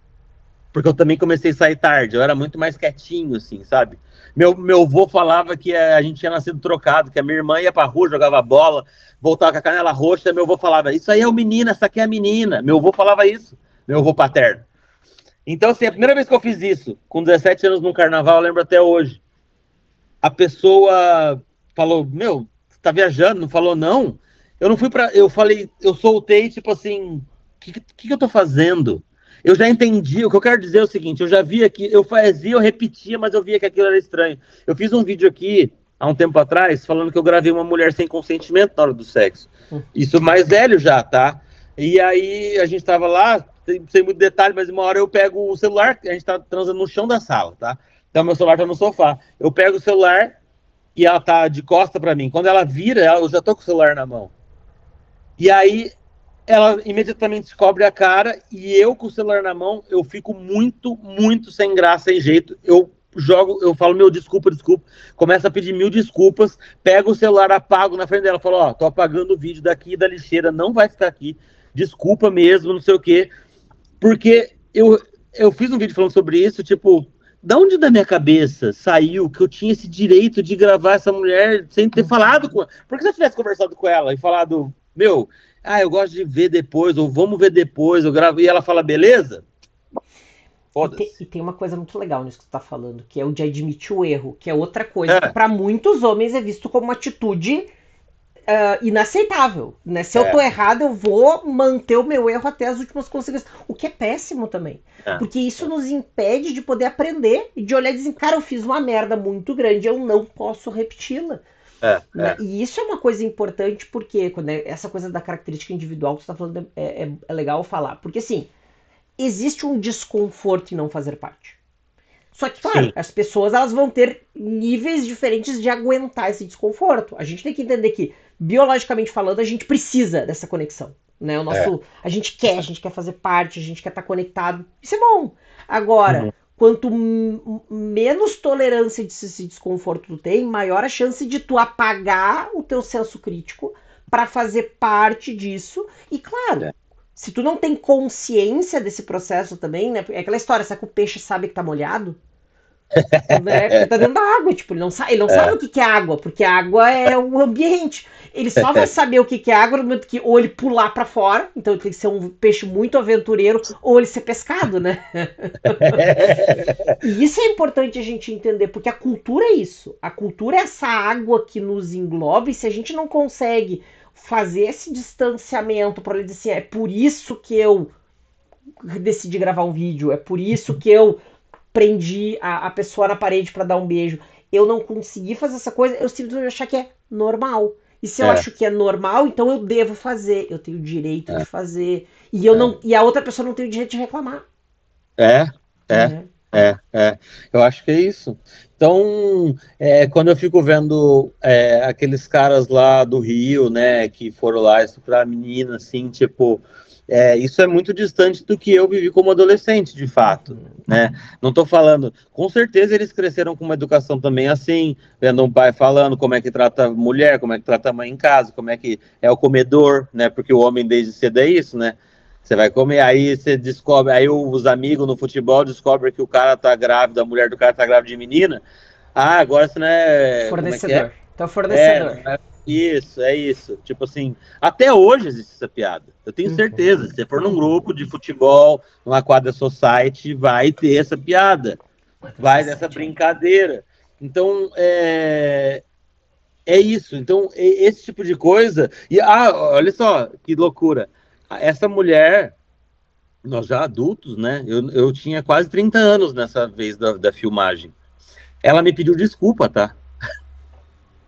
porque eu também comecei a sair tarde, eu era muito mais quietinho, assim, sabe? Meu avô falava que a gente tinha nascido trocado, que a minha irmã ia pra rua, jogava bola, voltava com a canela roxa, meu avô falava, isso aí é o menino, essa aqui é a menina. Meu avô falava isso, meu avô paterno. Então, assim, a primeira vez que eu fiz isso, com 17 anos no carnaval, eu lembro até hoje, a pessoa falou, meu, você tá viajando? Não falou, não? Eu não fui pra... Eu falei, eu soltei, tipo assim, o que eu tô fazendo? Eu já entendi, o que eu quero dizer é o seguinte, eu já vi aqui, eu fazia, eu repetia, mas eu via que aquilo era estranho. Eu fiz um vídeo aqui, há um tempo atrás, falando que eu gravei uma mulher sem consentimento na hora do sexo. Isso mais velho já, tá? E aí a gente tava lá, sem muito detalhe, mas uma hora eu pego o celular, a gente tá transando no chão da sala, tá? Então meu celular tá no sofá. Eu pego o celular e ela tá de costa pra mim. Quando ela vira, eu já tô com o celular na mão. E aí ela imediatamente descobre a cara e eu com o celular na mão, eu fico muito, muito sem graça, sem jeito. Eu falo, meu, desculpa, começo a pedir mil desculpas, pego o celular, apago na frente dela, falo, tô apagando o vídeo daqui da lixeira, não vai ficar aqui, desculpa mesmo, não sei o quê, porque eu fiz um vídeo falando sobre isso, tipo, da onde da minha cabeça saiu que eu tinha esse direito de gravar essa mulher sem ter falado com ela? Porque se eu tivesse conversado com ela e falado, meu, eu gosto de ver depois, ou vamos ver depois, eu gravo, e ela fala, beleza? E tem uma coisa muito legal nisso que tu tá falando, que é o de admitir o erro, que é outra coisa que para muitos homens é visto como uma atitude inaceitável, né? Se eu tô errado, eu vou manter o meu erro até as últimas consequências. O que é péssimo também. Porque isso nos impede de poder aprender e de olhar e dizer, cara, eu fiz uma merda muito grande, eu não posso repeti-la. Né? E isso é uma coisa importante porque quando essa coisa da característica individual que você tá falando é legal falar. Porque assim, existe um desconforto em não fazer parte. Só que, claro, Sim. as pessoas elas vão ter níveis diferentes de aguentar esse desconforto. A gente tem que entender que, biologicamente falando, a gente precisa dessa conexão. Né? É. A gente quer fazer parte, a gente quer estar conectado. Isso é bom. Agora, Uhum. quanto menos tolerância desse desconforto tu tem, maior a chance de tu apagar o teu senso crítico para fazer parte disso. E claro, É. se tu não tem consciência desse processo também, né? É aquela história, será que o peixe sabe que tá molhado? Né? Porque ele tá dentro da água, tipo, ele não sabe É. o que é água, porque a água é o ambiente. Ele só vai saber o que é água no momento que ou ele pular para fora, então ele tem que ser um peixe muito aventureiro, ou ele ser pescado, né? E isso é importante a gente entender, porque a cultura é isso. A cultura é essa água que nos engloba, e se a gente não consegue fazer esse distanciamento para ele dizer assim, é por isso que eu decidi gravar um vídeo, é por isso que eu prendi a pessoa na parede para dar um beijo. Eu não consegui fazer essa coisa, eu simplesmente achar que é normal. E se eu É. acho que é normal, então eu devo fazer, eu tenho o direito de É. fazer. E eu É. não, e a outra pessoa não tem o direito de reclamar. É. É. Né? É. Eu acho que é isso. Então, quando eu fico vendo aqueles caras lá do Rio, né, que foram lá estuprar a menina, assim, tipo, isso é muito distante do que eu vivi como adolescente, de fato, Uhum. né? Não tô falando, com certeza eles cresceram com uma educação também assim, vendo um pai falando como é que trata a mulher, como é que trata a mãe em casa, como é que é o comedor, né? Porque o homem desde cedo é isso, né? Você vai comer, aí você descobre, aí os amigos no futebol descobrem que o cara tá grávido, a mulher do cara tá grávida de menina. Ah, agora você não é. Como é que é? Fornecedor. Então, fornecedor. Não é isso, é isso. Tipo assim, até hoje existe essa piada. Eu tenho Uhum. certeza. Se você for num grupo de futebol, numa quadra society, vai ter essa piada. Vai dessa brincadeira. Então, é isso. Então, esse tipo de coisa. E, olha só, que loucura. Essa mulher, nós já adultos, né? Eu tinha quase 30 anos nessa vez da filmagem. Ela me pediu desculpa, tá?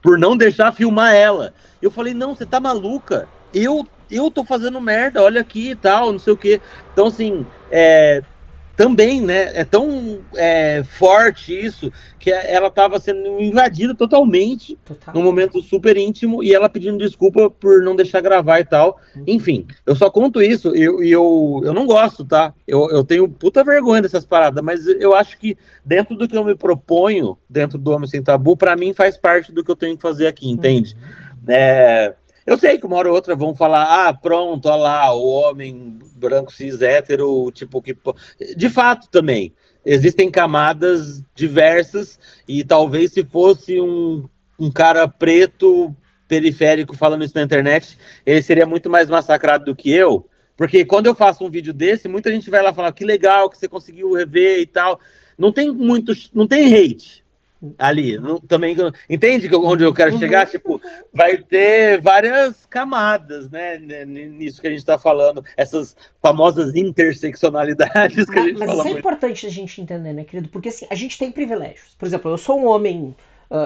Por não deixar filmar ela. Eu falei, não, você tá maluca? Eu tô fazendo merda, olha aqui e tal, não sei o quê. Então, assim, também, né, é tão forte isso, que ela estava sendo invadida totalmente, Total. num momento super íntimo, e ela pedindo desculpa por não deixar gravar e tal. Enfim, eu só conto isso, e eu não gosto, tá? Eu tenho puta vergonha dessas paradas, mas eu acho que dentro do que eu me proponho, dentro do Homem Sem Tabu, para mim faz parte do que eu tenho que fazer aqui, entende? Uhum. Eu sei que uma hora ou outra vão falar, pronto, olha lá, o homem branco cis hétero, tipo que. De fato também. Existem camadas diversas, e talvez se fosse um cara preto periférico falando isso na internet, ele seria muito mais massacrado do que eu. Porque quando eu faço um vídeo desse, muita gente vai lá falar que legal que você conseguiu rever e tal. Não tem muito, não tem hate ali. Também entende onde eu quero chegar? Uhum. Tipo, vai ter várias camadas, né? Nisso que a gente está falando, essas famosas interseccionalidades que a gente Mas fala isso é muito. importante a gente entender, né, querido? Porque assim, a gente tem privilégios. Por exemplo, eu sou um homem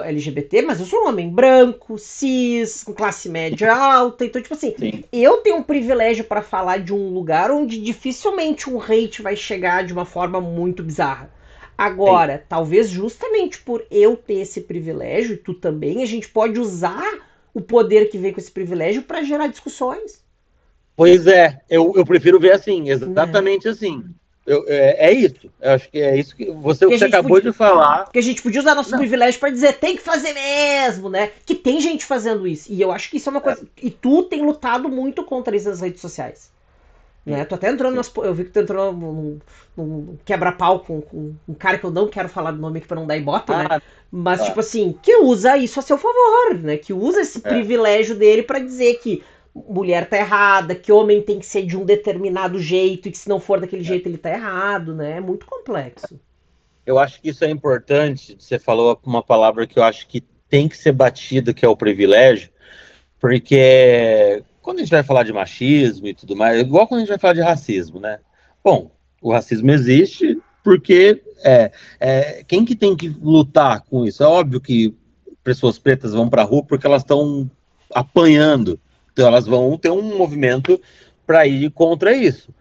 LGBT, mas eu sou um homem branco, cis, com classe média alta. Então, tipo assim, Sim. eu tenho um privilégio para falar de um lugar onde dificilmente um hate vai chegar de uma forma muito bizarra. Sim. Agora, talvez justamente por eu ter esse privilégio, e tu também, a gente pode usar o poder que vem com esse privilégio para gerar discussões. Pois é, eu prefiro ver assim, Né? exatamente assim. É isso. Eu acho que é isso que você, o Que a que você gente acabou podia, de falar. que a gente podia usar nosso Não. privilégio para dizer tem que fazer mesmo, né? Que tem gente fazendo isso. E eu acho que isso é uma coisa. E tu tem lutado muito contra isso nas redes sociais. Né? Sim, Tu até entrou sim. nas. Eu vi que tu entrou num quebra-pau com um cara que eu não quero falar do nome aqui pra não dar ibope, né? Ah, Mas, tipo tá. assim, que usa isso a seu favor, né? Que usa esse É. privilégio dele para dizer que mulher tá errada, que homem tem que ser de um determinado jeito e que se não for daquele É. jeito ele tá errado, né? É muito complexo. Eu acho que isso é importante. Você falou uma palavra que eu acho que tem que ser batida, que é o privilégio, porque quando a gente vai falar de machismo e tudo mais, igual quando a gente vai falar de racismo, né? Bom, o racismo existe porque quem que tem que lutar com isso? É óbvio que pessoas pretas vão para a rua porque elas estão apanhando, então elas vão ter um movimento para ir contra isso.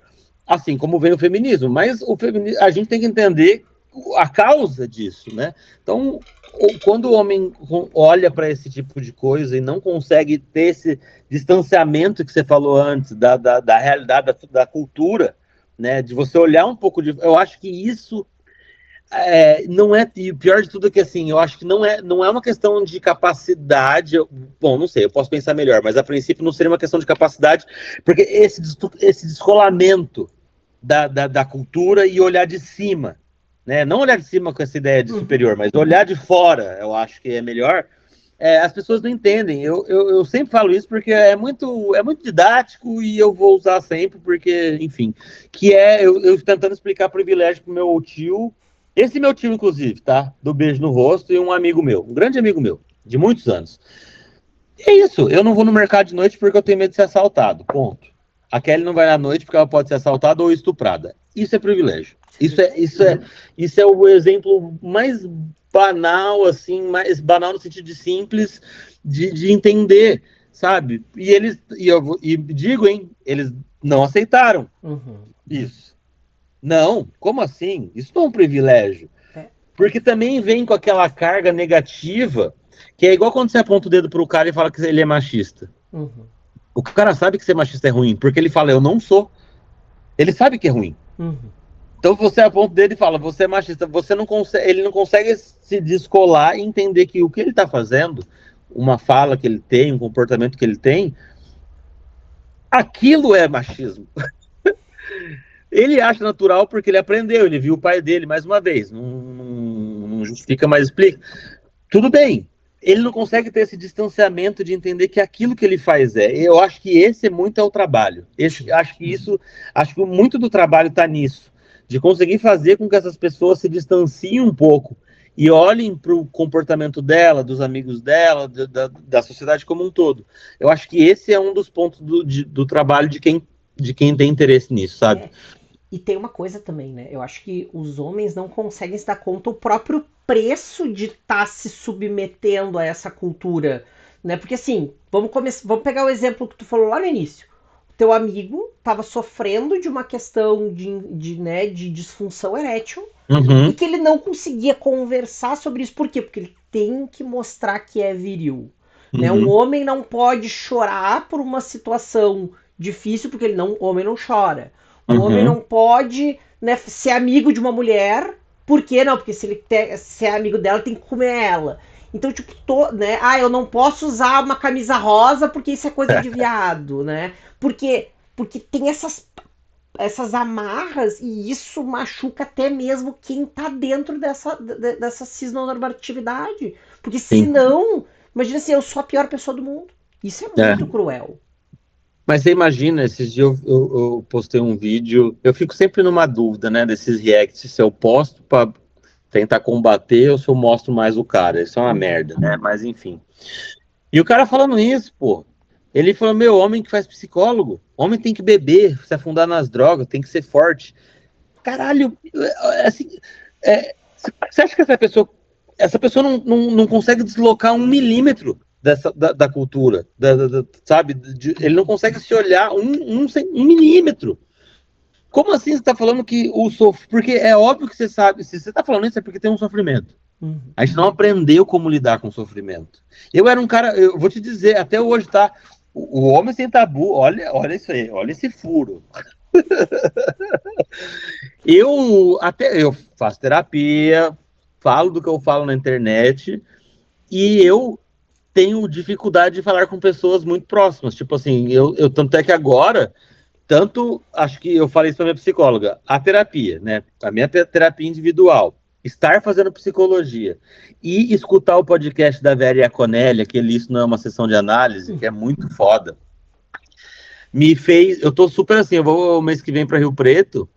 assim como vem o feminismo, mas a gente tem que entender a causa disso, né? Então, quando o homem olha para esse tipo de coisa e não consegue ter esse distanciamento que você falou antes da realidade, da cultura, né? De você olhar um pouco de... Eu acho que isso não é... E o pior de tudo é que, assim, eu acho que não é uma questão de capacidade... Bom, não sei, eu posso pensar melhor, mas a princípio não seria uma questão de capacidade, porque esse descolamento da cultura e olhar de cima, né? Não olhar de cima com essa ideia de superior, mas olhar de fora, eu acho que é melhor. As pessoas não entendem. Eu sempre falo isso porque é muito didático e eu vou usar sempre porque, enfim, que eu tentando explicar privilégio pro meu tio, esse meu tio, inclusive, tá? Do beijo no rosto, e um amigo meu, um grande amigo meu, de muitos anos. É isso, eu não vou no mercado de noite porque eu tenho medo de ser assaltado, ponto. A Kelly não vai à noite porque ela pode ser assaltada ou estuprada. Isso é privilégio. Isso é o exemplo mais banal, assim, mais banal no sentido de simples, de entender, sabe? E digo, hein, eles não aceitaram isso. Não, como assim? Isso não é um privilégio. Porque também vem com aquela carga negativa, que é igual quando você aponta o dedo pro cara e fala que ele é machista. O cara sabe que ser machista é ruim, porque ele fala, eu não sou. Ele sabe que é ruim. Então você aponta o dedo e fala, você é machista. Ele não consegue se descolar e entender que o que ele está fazendo, uma fala que ele tem, um comportamento que ele tem, aquilo é machismo. Ele acha natural porque ele aprendeu, ele viu o pai dele, mais uma vez, não justifica, mas explica. Tudo bem, ele não consegue ter esse distanciamento de entender que aquilo que ele faz eu acho que esse é o trabalho. Acho que muito do trabalho está nisso, de conseguir fazer com que essas pessoas se distanciem um pouco e olhem para o comportamento dela, dos amigos dela, da sociedade como um todo. Eu acho que esse é um dos pontos do trabalho de quem tem interesse nisso, sabe? E tem uma coisa também, né? Eu acho que os homens não conseguem se dar conta o próprio preço de estar se submetendo a essa cultura, né? Porque assim, vamos pegar o exemplo que tu falou lá no início. O teu amigo estava sofrendo de uma questão de disfunção erétil e que ele não conseguia conversar sobre isso. Por quê? Porque ele tem que mostrar que é viril. Né? Um homem não pode chorar por uma situação difícil porque o homem não chora. Um homem não pode, né, ser amigo de uma mulher. Por quê? Não, porque se é amigo dela, tem que comer ela. Então, tipo, né? Eu não posso usar uma camisa rosa porque isso é coisa de viado, né? Porque tem essas amarras e isso machuca até mesmo quem tá dentro dessa cisnormatividade. Porque senão, imagina assim, eu sou a pior pessoa do mundo. Isso é muito cruel. Mas você imagina, esses dias eu postei um vídeo, eu fico sempre numa dúvida, né, desses reacts, se eu posto pra tentar combater ou se eu mostro mais o cara. Isso é uma merda, né, mas enfim. E o cara falando isso, pô, ele falou, homem que faz psicólogo, homem tem que beber, se afundar nas drogas, tem que ser forte. Caralho, assim, você acha que essa pessoa não consegue deslocar 1 milímetro da cultura, sabe? Ele não consegue se olhar um milímetro. Como assim você está falando que porque é óbvio que você sabe, se você está falando isso é porque tem um sofrimento. A gente não aprendeu como lidar com o sofrimento. Eu era um cara, eu vou te dizer, até hoje, tá? O homem sem tabu, olha isso aí, olha esse furo. Eu faço terapia, falo do que eu falo na internet e eu tenho dificuldade de falar com pessoas muito próximas. Tipo assim, tanto é que agora, acho que eu falei isso para minha psicóloga, a terapia, né? A minha terapia individual, estar fazendo psicologia e escutar o podcast da Vera Iaconelli, aquele Isso Não É Uma Sessão de Análise, que é muito foda, eu tô super assim, eu vou mês que vem para Rio Preto,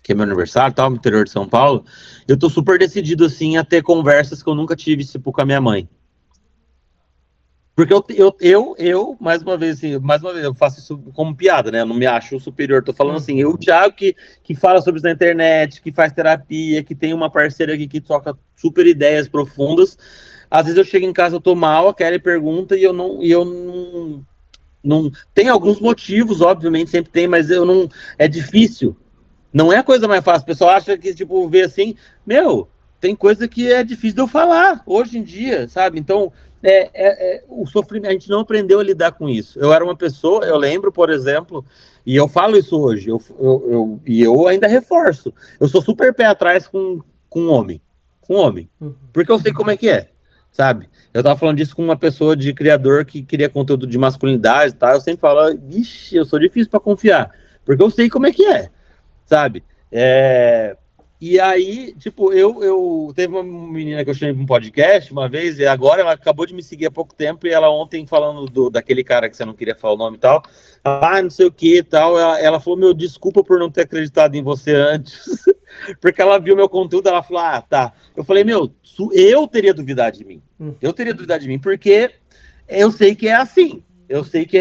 que é meu aniversário, tal, no interior de São Paulo, eu tô super decidido, assim, a ter conversas que eu nunca tive, tipo, com a minha mãe. Porque mais uma vez, eu faço isso como piada, né? Eu não me acho superior. Tô falando assim, o Thiago que fala sobre isso na internet, que faz terapia, que tem uma parceira aqui que toca super ideias profundas. Às vezes eu chego em casa, eu tô mal, a Kelly pergunta e eu não não tem alguns motivos, obviamente, sempre tem, mas eu não. É difícil. Não é a coisa mais fácil. O pessoal acha que, tipo, vê assim, tem coisa que é difícil de eu falar hoje em dia, sabe? Então, o sofrimento, a gente não aprendeu a lidar com isso. Eu era uma pessoa, eu lembro, por exemplo, e eu falo isso hoje, e eu ainda reforço. Eu sou super pé atrás com homem. Com homem. Porque eu sei como é que é, sabe? Eu tava falando disso com uma pessoa de criador que queria conteúdo de masculinidade e tal. Eu sempre falo, vixe, eu sou difícil para confiar. Porque eu sei como é que é, sabe? E aí, tipo, eu teve uma menina que eu chamei para um podcast uma vez, e agora ela acabou de me seguir há pouco tempo, e ela ontem falando daquele cara que você não queria falar o nome e tal, não sei o que e tal, ela falou, meu, desculpa por não ter acreditado em você antes, porque ela viu meu conteúdo, ela falou, tá. Eu falei, meu, eu teria duvidado de mim. Eu teria duvidado de mim, porque eu sei que é assim. Eu sei que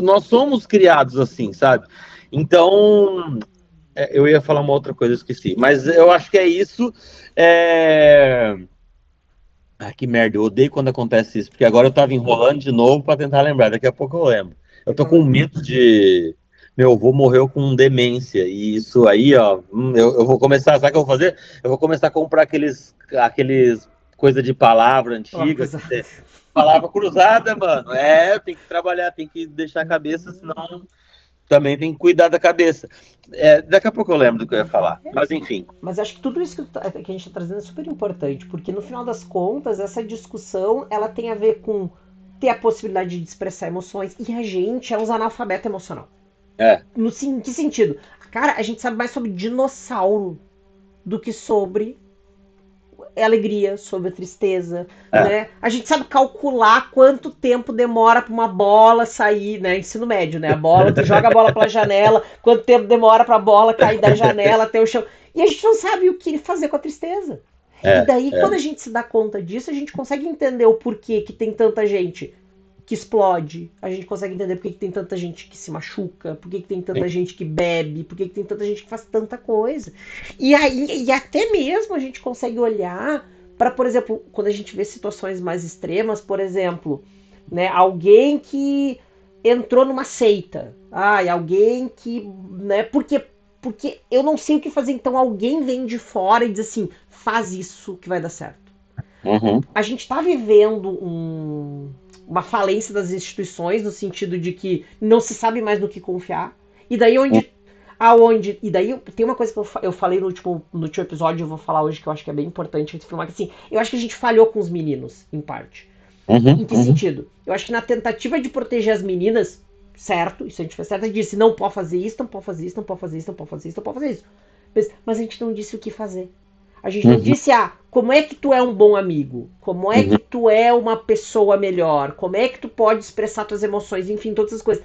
nós somos criados assim, sabe? Então, eu ia falar uma outra coisa, eu esqueci. Mas eu acho que é isso. Que merda, eu odeio quando acontece isso, porque agora eu tava enrolando de novo para tentar lembrar, daqui a pouco eu lembro. Eu tô com medo de... Meu avô morreu com demência, e isso aí, ó, eu vou começar, sabe o que eu vou fazer? Eu vou começar a comprar aqueles coisa de palavra antiga, palavra cruzada, mano. Tem que trabalhar, tem que deixar a cabeça, senão também tem que cuidar da cabeça. Daqui a pouco eu lembro do que eu ia falar, mas enfim. Mas acho que tudo isso que a gente está trazendo é super importante, porque no final das contas, essa discussão, ela tem a ver com ter a possibilidade de expressar emoções, e a gente é uns analfabeto emocional. Em que sentido? Cara, a gente sabe mais sobre dinossauro do que sobre alegria, sobre a tristeza, né? A gente sabe calcular quanto tempo demora para uma bola sair, né? Ensino médio, né? A bola, tu joga a bola pela janela, quanto tempo demora para a bola cair da janela até o chão. E a gente não sabe o que fazer com a tristeza. E daí, quando a gente se dá conta disso, a gente consegue entender o porquê que tem tanta gente que explode, a gente consegue entender por que tem tanta gente que se machuca, por que tem tanta gente que bebe, por que tem tanta gente que faz tanta coisa. E aí, e até mesmo a gente consegue olhar para, por exemplo, quando a gente vê situações mais extremas, por exemplo, né, alguém que entrou numa seita, alguém que, né, porque eu não sei o que fazer, então alguém vem de fora e diz assim, faz isso que vai dar certo. A gente está vivendo uma falência das instituições, no sentido de que não se sabe mais no que confiar. E daí e daí tem uma coisa que eu falei no último episódio, eu vou falar hoje, que eu acho que é bem importante a gente afirmar, que assim, eu acho que a gente falhou com os meninos, em parte. Em que sentido? Eu acho que na tentativa de proteger as meninas, certo, isso a gente fez certo, a gente disse, não pode fazer isso, não pode fazer isso, não pode fazer isso, não pode fazer isso, não pode fazer isso. Mas a gente não disse o que fazer. A gente não disse, como é que tu é um bom amigo? Como é que tu é uma pessoa melhor? Como é que tu pode expressar tuas emoções? Enfim, todas essas coisas.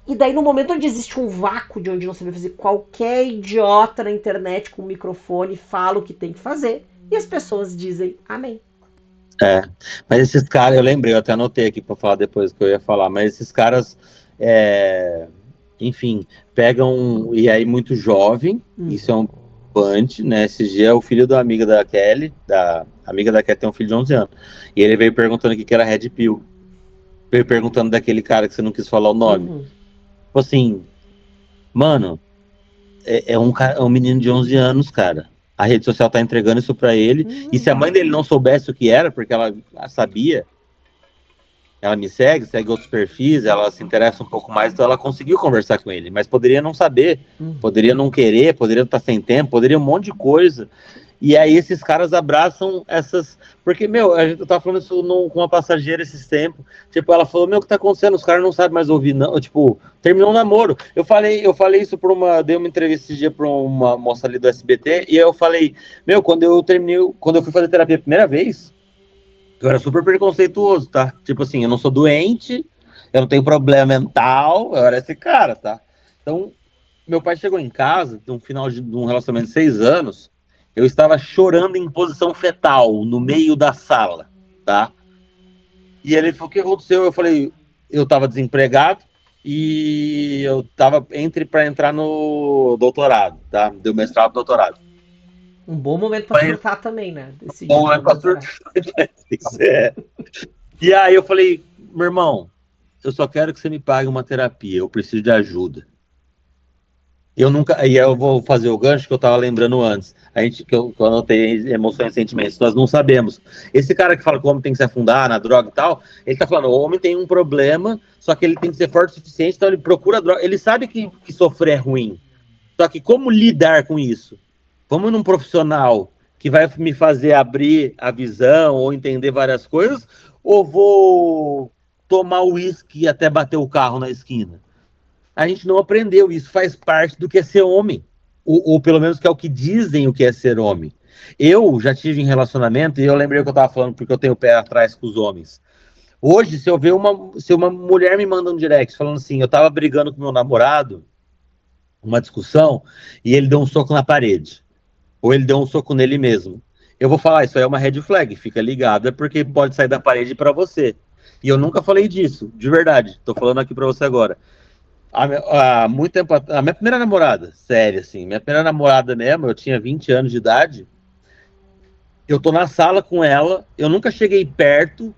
E daí, no momento onde existe um vácuo de onde não sabe fazer, qualquer idiota na internet com um microfone fala o que tem que fazer e as pessoas dizem amém. Mas esses caras, eu lembrei, eu até anotei aqui para falar depois que eu ia falar, mas esses caras, enfim, pegam, e aí muito jovem, isso é um preocupante, né? Esse dia o filho da amiga da Kelly, da amiga da Kelly tem um filho de 11 anos, e ele veio perguntando o que era Red Pill, veio perguntando daquele cara que você não quis falar o nome. Tipo assim, mano, é um menino de 11 anos, cara. A rede social tá entregando isso pra ele. E se a mãe dele não soubesse o que era, porque ela sabia, ela me segue outros perfis, ela se interessa um pouco mais, então ela conseguiu conversar com ele. Mas poderia não saber, poderia não querer, poderia estar sem tempo, poderia um monte de coisa. E aí esses caras abraçam essas... Porque, eu tava falando isso com uma passageira esses tempos. Tipo, ela falou, o que tá acontecendo? Os caras não sabem mais ouvir, não. Tipo, terminou um namoro. Eu falei isso dei uma entrevista esse dia pra uma moça ali do SBT, e eu falei, quando eu fui fazer terapia a primeira vez, eu era super preconceituoso, tá? Tipo assim, eu não sou doente, eu não tenho problema mental, eu era esse cara, tá? Então, meu pai chegou em casa, no final de um relacionamento de 6 anos, eu estava chorando em posição fetal, no meio da sala, tá? E ele falou, o que aconteceu? Eu falei, eu estava desempregado e eu estava para entrar no doutorado, tá? Deu mestrado, doutorado. Um bom momento para surtar também, né? Bom momento para surtar. E aí eu falei, meu irmão, eu só quero que você me pague uma terapia, eu preciso de ajuda. Eu nunca. E eu vou fazer o gancho que eu estava lembrando antes. Que eu anotei emoções e sentimentos. Nós não sabemos. Esse cara que fala que o homem tem que se afundar na droga e tal, ele está falando, o homem tem um problema, só que ele tem que ser forte o suficiente, então ele procura droga. Ele sabe que sofrer é ruim. Só que como lidar com isso? Vamos num profissional que vai me fazer abrir a visão ou entender várias coisas, ou vou tomar uísque até bater o carro na esquina? A gente não aprendeu, isso faz parte do que é ser homem, ou pelo menos que é o que dizem o que é ser homem. Eu já tive em relacionamento, e eu lembrei o que eu estava falando, porque eu tenho o pé atrás com os homens. Hoje, se uma mulher me manda um direct falando assim, eu estava brigando com meu namorado, uma discussão, e ele deu um soco na parede, ou ele deu um soco nele mesmo. Eu vou falar, isso aí é uma red flag, fica ligado, é porque pode sair da parede para você. E eu nunca falei disso, de verdade, estou falando aqui para você agora. Há muito tempo, a minha primeira namorada, sério, assim, minha primeira namorada mesmo, eu tinha 20 anos de idade, eu tô na sala com ela, eu nunca cheguei perto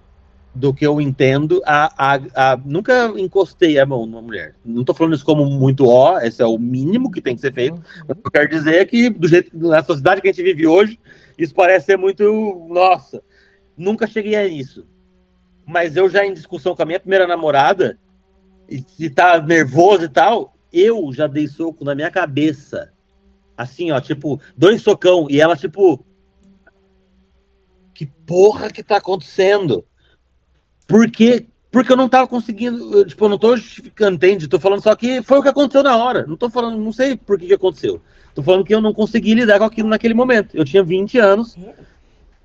do que eu entendo, nunca encostei a mão numa mulher. Não tô falando isso como muito esse é o mínimo que tem que ser feito, mas o que eu quero dizer é que, do jeito, na sociedade que a gente vive hoje, isso parece ser muito, nossa, nunca cheguei a isso. Mas eu já em discussão com a minha primeira namorada, e tá nervoso e tal, eu já dei soco na minha cabeça. Assim, ó, tipo, 2 socão. E ela, tipo, que porra que tá acontecendo? Por quê? Porque eu não tava conseguindo, tipo, eu não tô justificando, entende? Tô falando só que foi o que aconteceu na hora. Não tô falando, não sei por que aconteceu. Tô falando que eu não consegui lidar com aquilo naquele momento. Eu tinha 20 anos.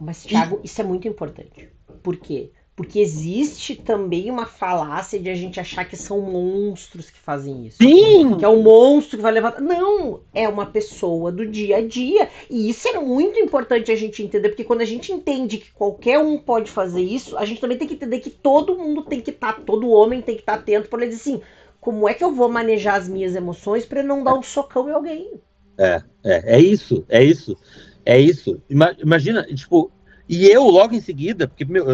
Mas, Thiago, isso é muito importante. Por quê? Porque existe também uma falácia de a gente achar que são monstros que fazem isso. Sim! Que é um monstro que vai levantar. Não! É uma pessoa do dia a dia. E isso é muito importante a gente entender, porque quando a gente entende que qualquer um pode fazer isso, a gente também tem que entender que todo mundo tem que estar, todo homem tem que estar atento para ele dizer assim: como é que eu vou manejar as minhas emoções para não dar um socão em alguém? É isso, é isso, é isso. Imagina, tipo, e eu logo em seguida, porque, meu,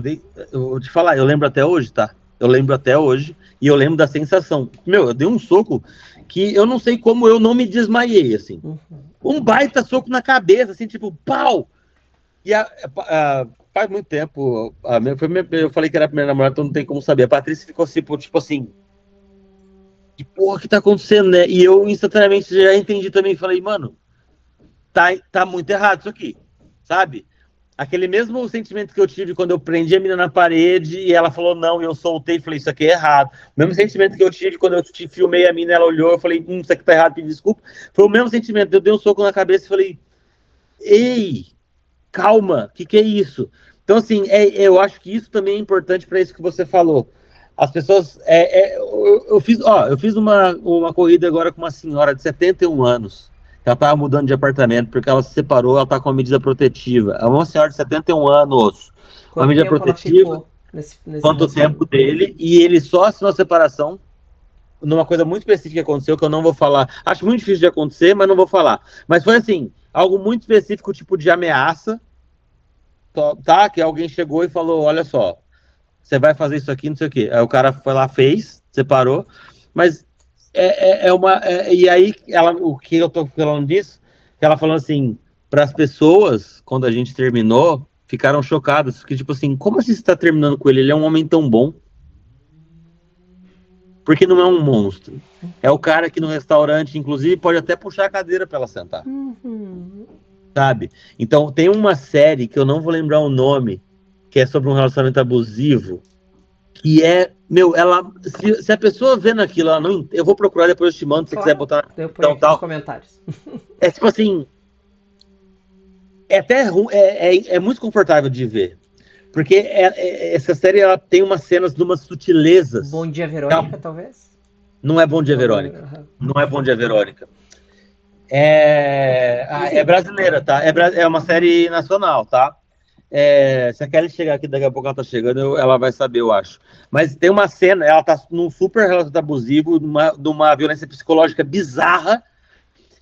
eu vou te falar, eu lembro até hoje, tá? Eu lembro até hoje, e eu lembro da sensação. Meu, eu dei um soco que eu não sei como eu não me desmaiei, assim. Um baita soco na cabeça, assim, tipo, pau! E faz muito tempo, eu falei que era a primeira namorada, então não tem como saber. A Patrícia ficou assim, tipo assim, que porra que tá acontecendo, né? E eu instantaneamente já entendi também, falei, mano, tá muito errado isso aqui, sabe? Aquele mesmo sentimento que eu tive quando eu prendi a menina na parede e ela falou não, e eu soltei e falei, isso aqui é errado. O mesmo sentimento que eu tive quando eu te filmei a menina, ela olhou, eu falei, isso aqui tá errado, pedi desculpa. Foi o mesmo sentimento, eu dei um soco na cabeça e falei, ei, calma, o que é isso? Então, assim, eu acho que isso também é importante para isso que você falou. As pessoas. Eu fiz uma corrida agora com uma senhora de 71 anos. Ela estava mudando de apartamento porque ela se separou, ela está com uma medida protetiva. É uma senhora de 71 anos, uma Quanto medida tempo ela protetiva, ficou nesse quanto tempo relacionamento? dele, e ele só assinou a separação numa coisa muito específica que aconteceu, que eu não vou falar. Acho muito difícil de acontecer, mas não vou falar. Mas foi assim, algo muito específico, tipo de ameaça, tá? Que alguém chegou e falou, olha só, você vai fazer isso aqui, não sei o quê. Aí o cara foi lá, fez, separou, mas e aí, o que eu tô falando disso, que ela falando assim, para as pessoas, quando a gente terminou, ficaram chocadas, porque tipo assim, como assim você tá terminando com ele? Ele é um homem tão bom. Porque não é um monstro. É o cara que no restaurante, inclusive, pode até puxar a cadeira para ela sentar. Sabe? Então, tem uma série que eu não vou lembrar o nome, que é sobre um relacionamento abusivo, que é, meu, se a pessoa vendo aquilo, ela não, eu vou procurar depois eu te mando, se você quiser Claro, botar eu ponho então aqui nos tal. comentários. É tipo assim, é até é muito confortável de ver, porque essa série ela tem umas cenas de umas sutilezas. Bom dia, Verônica, talvez? Não é Bom Dia Verônica. Não é Bom Dia Verônica. É brasileira, tá? É uma série nacional, tá? Se a Kelly chegar aqui, daqui a pouco ela tá chegando, ela vai saber, eu acho. Mas tem uma cena, ela tá num super relacionamento abusivo, de uma violência psicológica bizarra,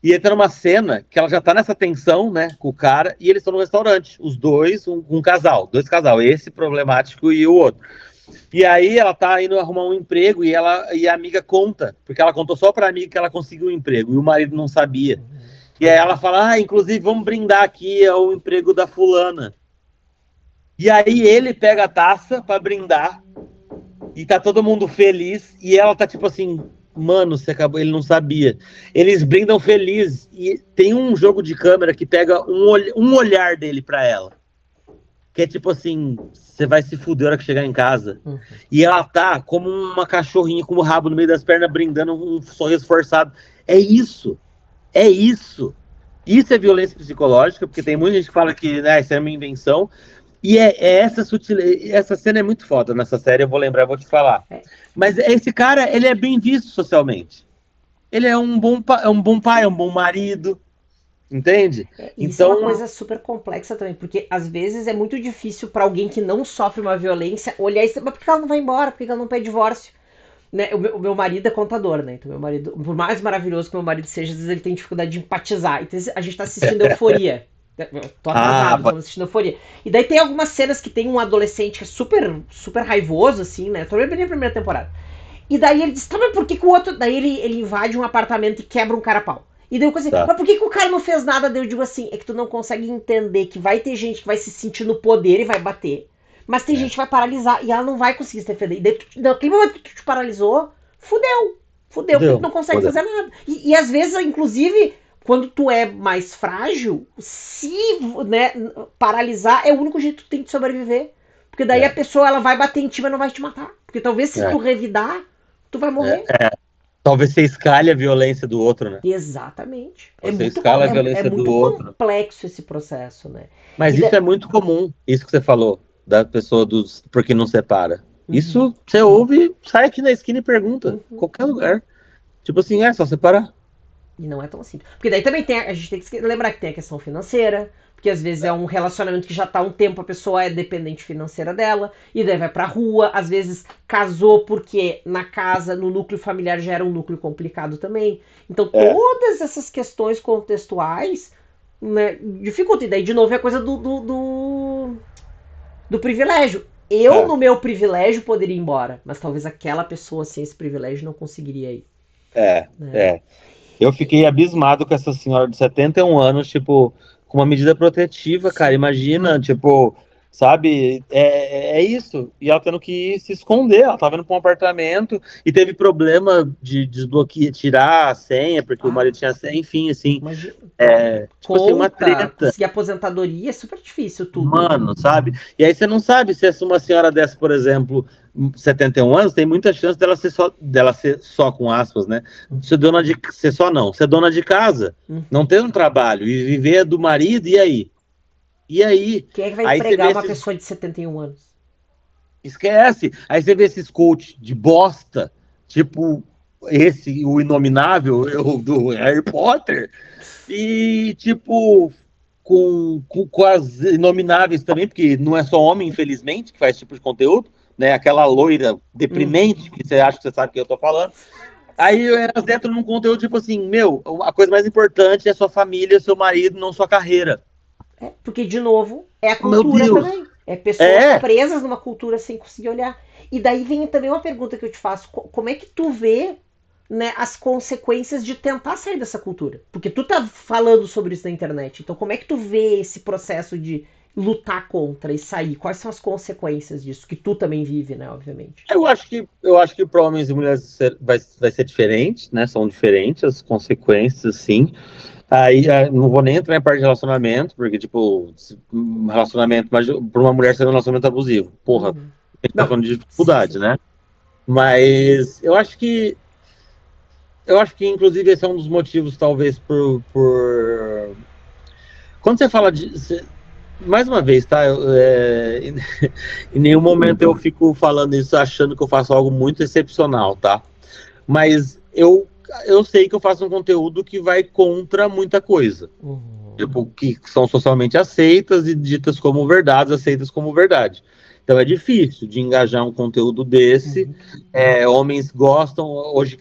e entra numa cena que ela já tá nessa tensão, né, com o cara, e eles estão no restaurante, os dois, um casal, dois casal, esse problemático e o outro. E aí ela tá indo arrumar um emprego e a amiga conta, porque ela contou só pra amiga que ela conseguiu um emprego e o marido não sabia. E aí ela fala, inclusive vamos brindar aqui ao emprego da fulana. E aí ele pega a taça pra brindar e tá todo mundo feliz e ela tá tipo assim, mano, você acabou, ele não sabia. Eles brindam feliz e tem um jogo de câmera que pega um olhar dele pra ela. Que é tipo assim, você vai se fuder na hora que chegar em casa. E ela tá como uma cachorrinha com o rabo no meio das pernas, brindando um sorriso forçado. É isso. É isso. Isso é violência psicológica, porque tem muita gente que fala que isso é uma invenção. E é essa sutileza. Essa cena é muito foda nessa série, eu vou lembrar, eu vou te falar. Mas esse cara, ele é bem visto socialmente. Ele é um bom pai, é um bom marido. Entende? Isso é uma Então, coisa super complexa também, porque às vezes é muito difícil para alguém que não sofre uma violência olhar e dizer, mas por que ela não vai embora? Por que ela não pede divórcio? Né? O meu marido é contador, né? Então, meu marido, por mais maravilhoso que meu marido seja, às vezes ele tem dificuldade de empatizar. Então, a gente tá assistindo Euforia. Tô atrasado, estamos assistindo Euforia. E daí tem algumas cenas que tem um adolescente que é super, super raivoso, assim, né? Tô bem na primeira temporada. E daí ele diz, tá, mas por que o outro... Daí ele invade um apartamento e quebra um cara a pau. E daí eu assim, mas por que o cara não fez nada? Daí eu digo assim, é que tu não consegue entender que vai ter gente que vai se sentir no poder e vai bater. Mas tem gente que vai paralisar e ela não vai conseguir se defender. E daí, naquele momento que tu te paralisou, fudeu. Fudeu, porque tu não consegue fazer nada. E às vezes, inclusive, quando tu é mais frágil, se né, paralisar é o único jeito que tu tem de sobreviver. Porque daí a pessoa ela vai bater em ti, mas não vai te matar. Porque talvez se tu revidar, tu vai morrer. Talvez você escalhe a violência do outro, né? Exatamente. Você escala a violência do outro. É muito complexo esse processo, né? Mas isso é muito comum, isso que você falou, da pessoa dos porque não separa. Isso você ouve, sai aqui na esquina e pergunta, qualquer lugar. Tipo assim, é só separar. E não é tão simples. Porque daí também a gente tem que lembrar que tem a questão financeira, porque às vezes é um relacionamento que já tá há um tempo, a pessoa é dependente financeira dela, e daí vai pra rua, às vezes casou porque na casa, no núcleo familiar já era um núcleo complicado também. Então todas essas questões contextuais, né, dificultam. E daí de novo é a coisa do privilégio. Eu, no meu privilégio, poderia ir embora, mas talvez aquela pessoa sem esse privilégio não conseguiria ir. Eu fiquei abismado com essa senhora de 71 anos, tipo, com uma medida protetiva, cara. Imagina, tipo, sabe? É isso. E ela tendo que se esconder. Ela tava indo pra um apartamento e teve problema de desbloquear, tirar a senha, porque o marido tinha senha, enfim, assim. Imagina. Tipo assim, uma treta. Conseguir aposentadoria é super difícil, tudo. Mano, sabe? E aí você não sabe se uma senhora dessa, por exemplo, 71 anos, tem muita chance dela ser só com aspas, né? Ser só não, ser dona de casa, não ter um trabalho e viver do marido, e aí? E aí? Quem é que vai Aí empregar uma pessoa de 71 anos? Esquece. Aí você vê esses coach de bosta, tipo esse, o Inominável, do Harry Potter, e tipo com as inomináveis também, porque não é só homem, infelizmente, que faz esse tipo de conteúdo, né? Aquela loira deprimente, que você acha que você sabe o que eu tô falando. Aí elas entram num conteúdo tipo assim, meu, a coisa mais importante é sua família, seu marido, não sua carreira. Porque, de novo, é a cultura também. É pessoas presas numa cultura sem conseguir olhar. E daí vem também uma pergunta que eu te faço. Como é que tu vê, né, as consequências de tentar sair dessa cultura? Porque tu tá falando sobre isso na internet. Então, como é que tu vê esse processo de lutar contra e sair? Quais são as consequências disso? Que tu também vive, né, obviamente. Eu acho que para homens e mulheres vai ser diferente, né? São diferentes as consequências, sim. Aí não vou nem entrar em parte de relacionamento, porque, tipo, um relacionamento, mas para uma mulher ser um relacionamento abusivo. Porra, a gente tá falando de dificuldade, sim. Né? Mas eu acho que, inclusive, esse é um dos motivos, talvez, quando você fala de. Mais uma vez, tá? Em nenhum momento eu fico falando isso achando que eu faço algo muito excepcional, tá? Mas eu sei que eu faço um conteúdo que vai contra muita coisa. Tipo, que são socialmente aceitas e ditas como verdades, aceitas como verdade. Então é difícil de engajar um conteúdo desse. Homens gostam, hoje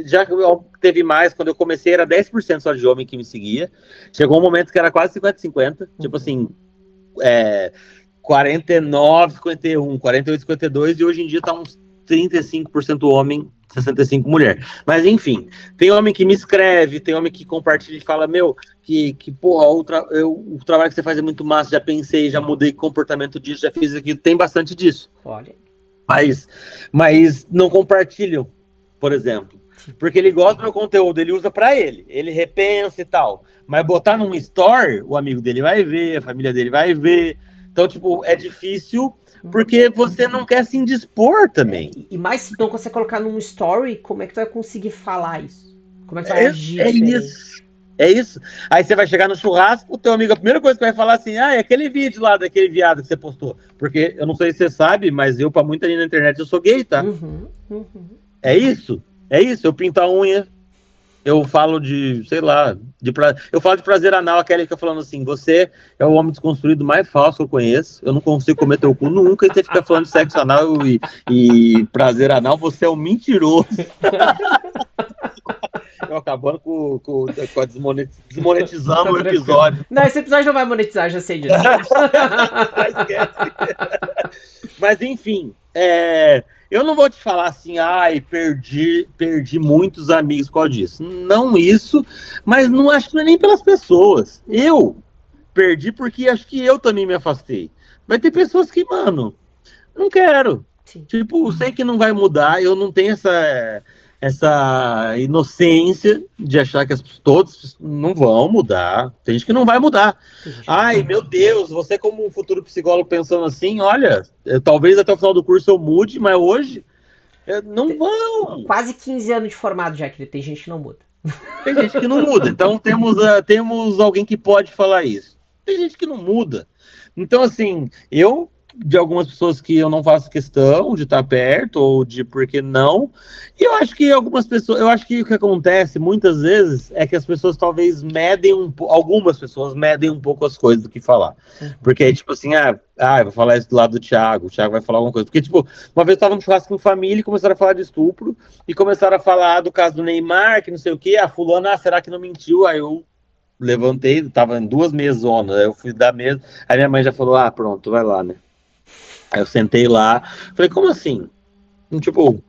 já teve mais, quando eu comecei era 10% só de homem que me seguia. Chegou um momento que era quase 50-50. Tipo assim, 49, 51, 48, 52, e hoje em dia tá uns 35% homem, 65% mulher. Mas enfim, tem homem que me escreve, tem homem que compartilha e fala, meu, porra, o trabalho que você faz é muito massa, já pensei, já mudei comportamento disso, já fiz aquilo, tem bastante disso. Olha. Mas não compartilham, por exemplo. Porque ele gosta do meu conteúdo, ele usa pra ele repensa e tal. Mas botar num story, o amigo dele vai ver, a família dele vai ver. Então, tipo, é difícil porque você não quer se indispor também. E mais, então, quando você colocar num story, como é que tu vai conseguir falar isso? Como é que tu vai agir diferente? É isso. Aí você vai chegar no churrasco, o teu amigo, a primeira coisa que vai falar assim, é aquele vídeo lá daquele viado que você postou. Porque eu não sei se você sabe, mas eu, pra muita gente na internet, eu sou gay, tá? É isso. Eu pinto a unha, eu falo de, sei lá, eu falo de prazer anal, aquela que fica falando assim, você é o homem desconstruído mais falso que eu conheço, eu não consigo comer teu cu nunca, e você fica falando de sexo anal e prazer anal, você é um mentiroso. Eu acabando com desmonetizando o episódio. Não, esse episódio não vai monetizar, já sei disso. Mas enfim, eu não vou te falar assim, perdi muitos amigos por causa disso. Não isso, mas não acho que não é nem pelas pessoas. Eu perdi porque acho que eu também me afastei. Vai ter pessoas que, mano, não quero. Sim. Tipo, sei que não vai mudar, eu não tenho essa inocência de achar que todos não vão mudar. Tem gente que não vai mudar. Ai, meu Deus, você como um futuro psicólogo pensando assim, olha, talvez até o final do curso eu mude, mas hoje não vão. Quase 15 anos de formado já, que tem gente que não muda. Tem gente que não muda. Então temos alguém que pode falar isso. Tem gente que não muda. Então, assim, de algumas pessoas que eu não faço questão de estar perto, ou de por que não. E eu acho que algumas pessoas, eu acho que o que acontece muitas vezes é que as pessoas talvez algumas pessoas medem um pouco as coisas do que falar. Porque aí, tipo assim, eu vou falar isso do lado do Thiago, o Thiago vai falar alguma coisa. Porque, tipo, uma vez eu tava num churrasco com família e começaram a falar de estupro, e começaram a falar do caso do Neymar, que não sei o quê, a fulana, será que não mentiu? Aí eu levantei, tava em 2 mesonas, aí eu fui dar mesa, aí minha mãe já falou, pronto, vai lá, né? Aí eu sentei lá, falei, como assim? Tipo,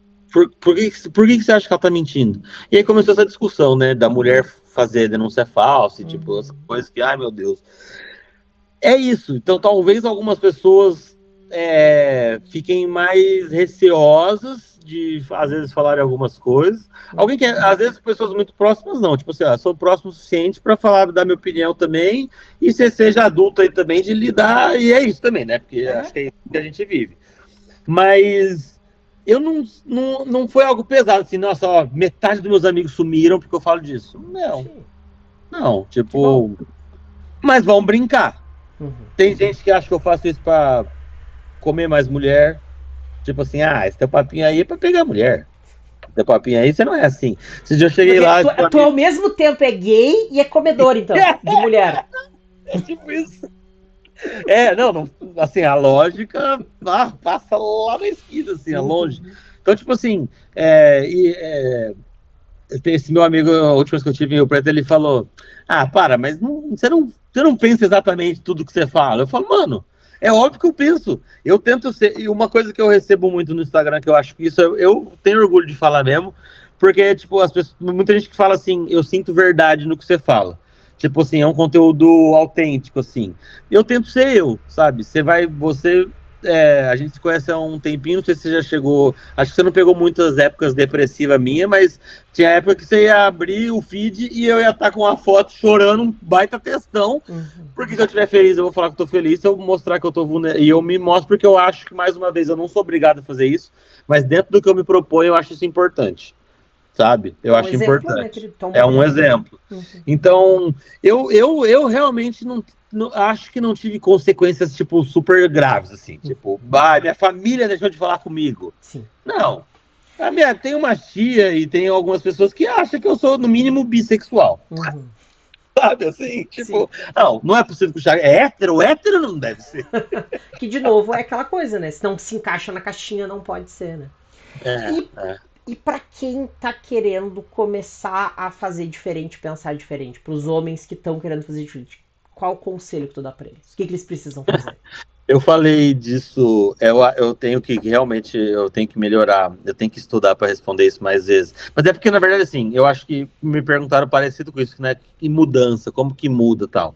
por que você acha que ela tá mentindo? E aí começou essa discussão, né, da mulher fazer denúncia falsa, tipo, as coisas que, ai meu Deus. É isso, então talvez algumas pessoas fiquem mais receosas de, às vezes, falarem algumas coisas. Alguém que, às vezes, pessoas muito próximas, não. Tipo assim, sou próximo o suficiente para falar da minha opinião também, e você seja adulto aí também de lidar, e é isso também, né? Porque acho que é isso que a gente vive. Mas eu não foi algo pesado, assim, nossa, ó, metade dos meus amigos sumiram porque eu falo disso. Não, tipo... Mas vão brincar. Tem gente que acha que eu faço isso pra comer mais mulher. Tipo assim, esse teu papinho aí é pra pegar mulher. Teu papinho aí, você não é assim. Se eu cheguei lá... Tu ao mesmo tempo é gay e é comedor, então, de mulher. É tipo isso. Não, assim, a lógica passa lá na esquina, assim, longe. Então, tipo assim, esse meu amigo, a última vez que eu tive em Rio Preto, ele falou, mas você não pensa exatamente tudo que você fala. Eu falo, mano, é óbvio que eu penso. Eu tento ser, e uma coisa que eu recebo muito no Instagram, que eu acho que isso eu tenho orgulho de falar mesmo, porque, tipo, muita gente que fala assim, eu sinto verdade no que você fala. Tipo assim, é um conteúdo autêntico, assim. Eu tento ser eu, sabe? A gente se conhece há um tempinho, não sei se você já chegou. Acho que você não pegou muitas épocas depressivas minha, mas tinha época que você ia abrir o feed e eu ia estar com uma foto chorando, um baita textão. Porque se eu estiver feliz, eu vou falar que eu tô feliz. Se eu mostrar que eu tô vulnerável. E eu me mostro porque eu acho que, mais uma vez, eu não sou obrigado a fazer isso, mas dentro do que eu me proponho, eu acho isso importante. Sabe? Eu acho importante. Né, é um exemplo. Então, eu realmente não acho que não tive consequências, tipo, super graves, assim. Tipo, minha família deixou de falar comigo. Sim. Não. Tem uma tia e tem algumas pessoas que acham que eu sou, no mínimo, bissexual. Sabe, assim? Tipo, não é possível que o Thiago é hétero? Hétero não deve ser. Que, de novo, é aquela coisa, né? Se não se encaixa na caixinha, não pode ser, né? E para quem tá querendo começar a fazer diferente, pensar diferente, para os homens que estão querendo fazer diferente, qual o conselho que tu dá para eles? O que eles precisam fazer? Eu falei disso, eu tenho que realmente, eu tenho que melhorar, eu tenho que estudar para responder isso mais vezes. Mas é porque, na verdade, assim, eu acho que me perguntaram parecido com isso, né? Que mudança, como que muda e tal.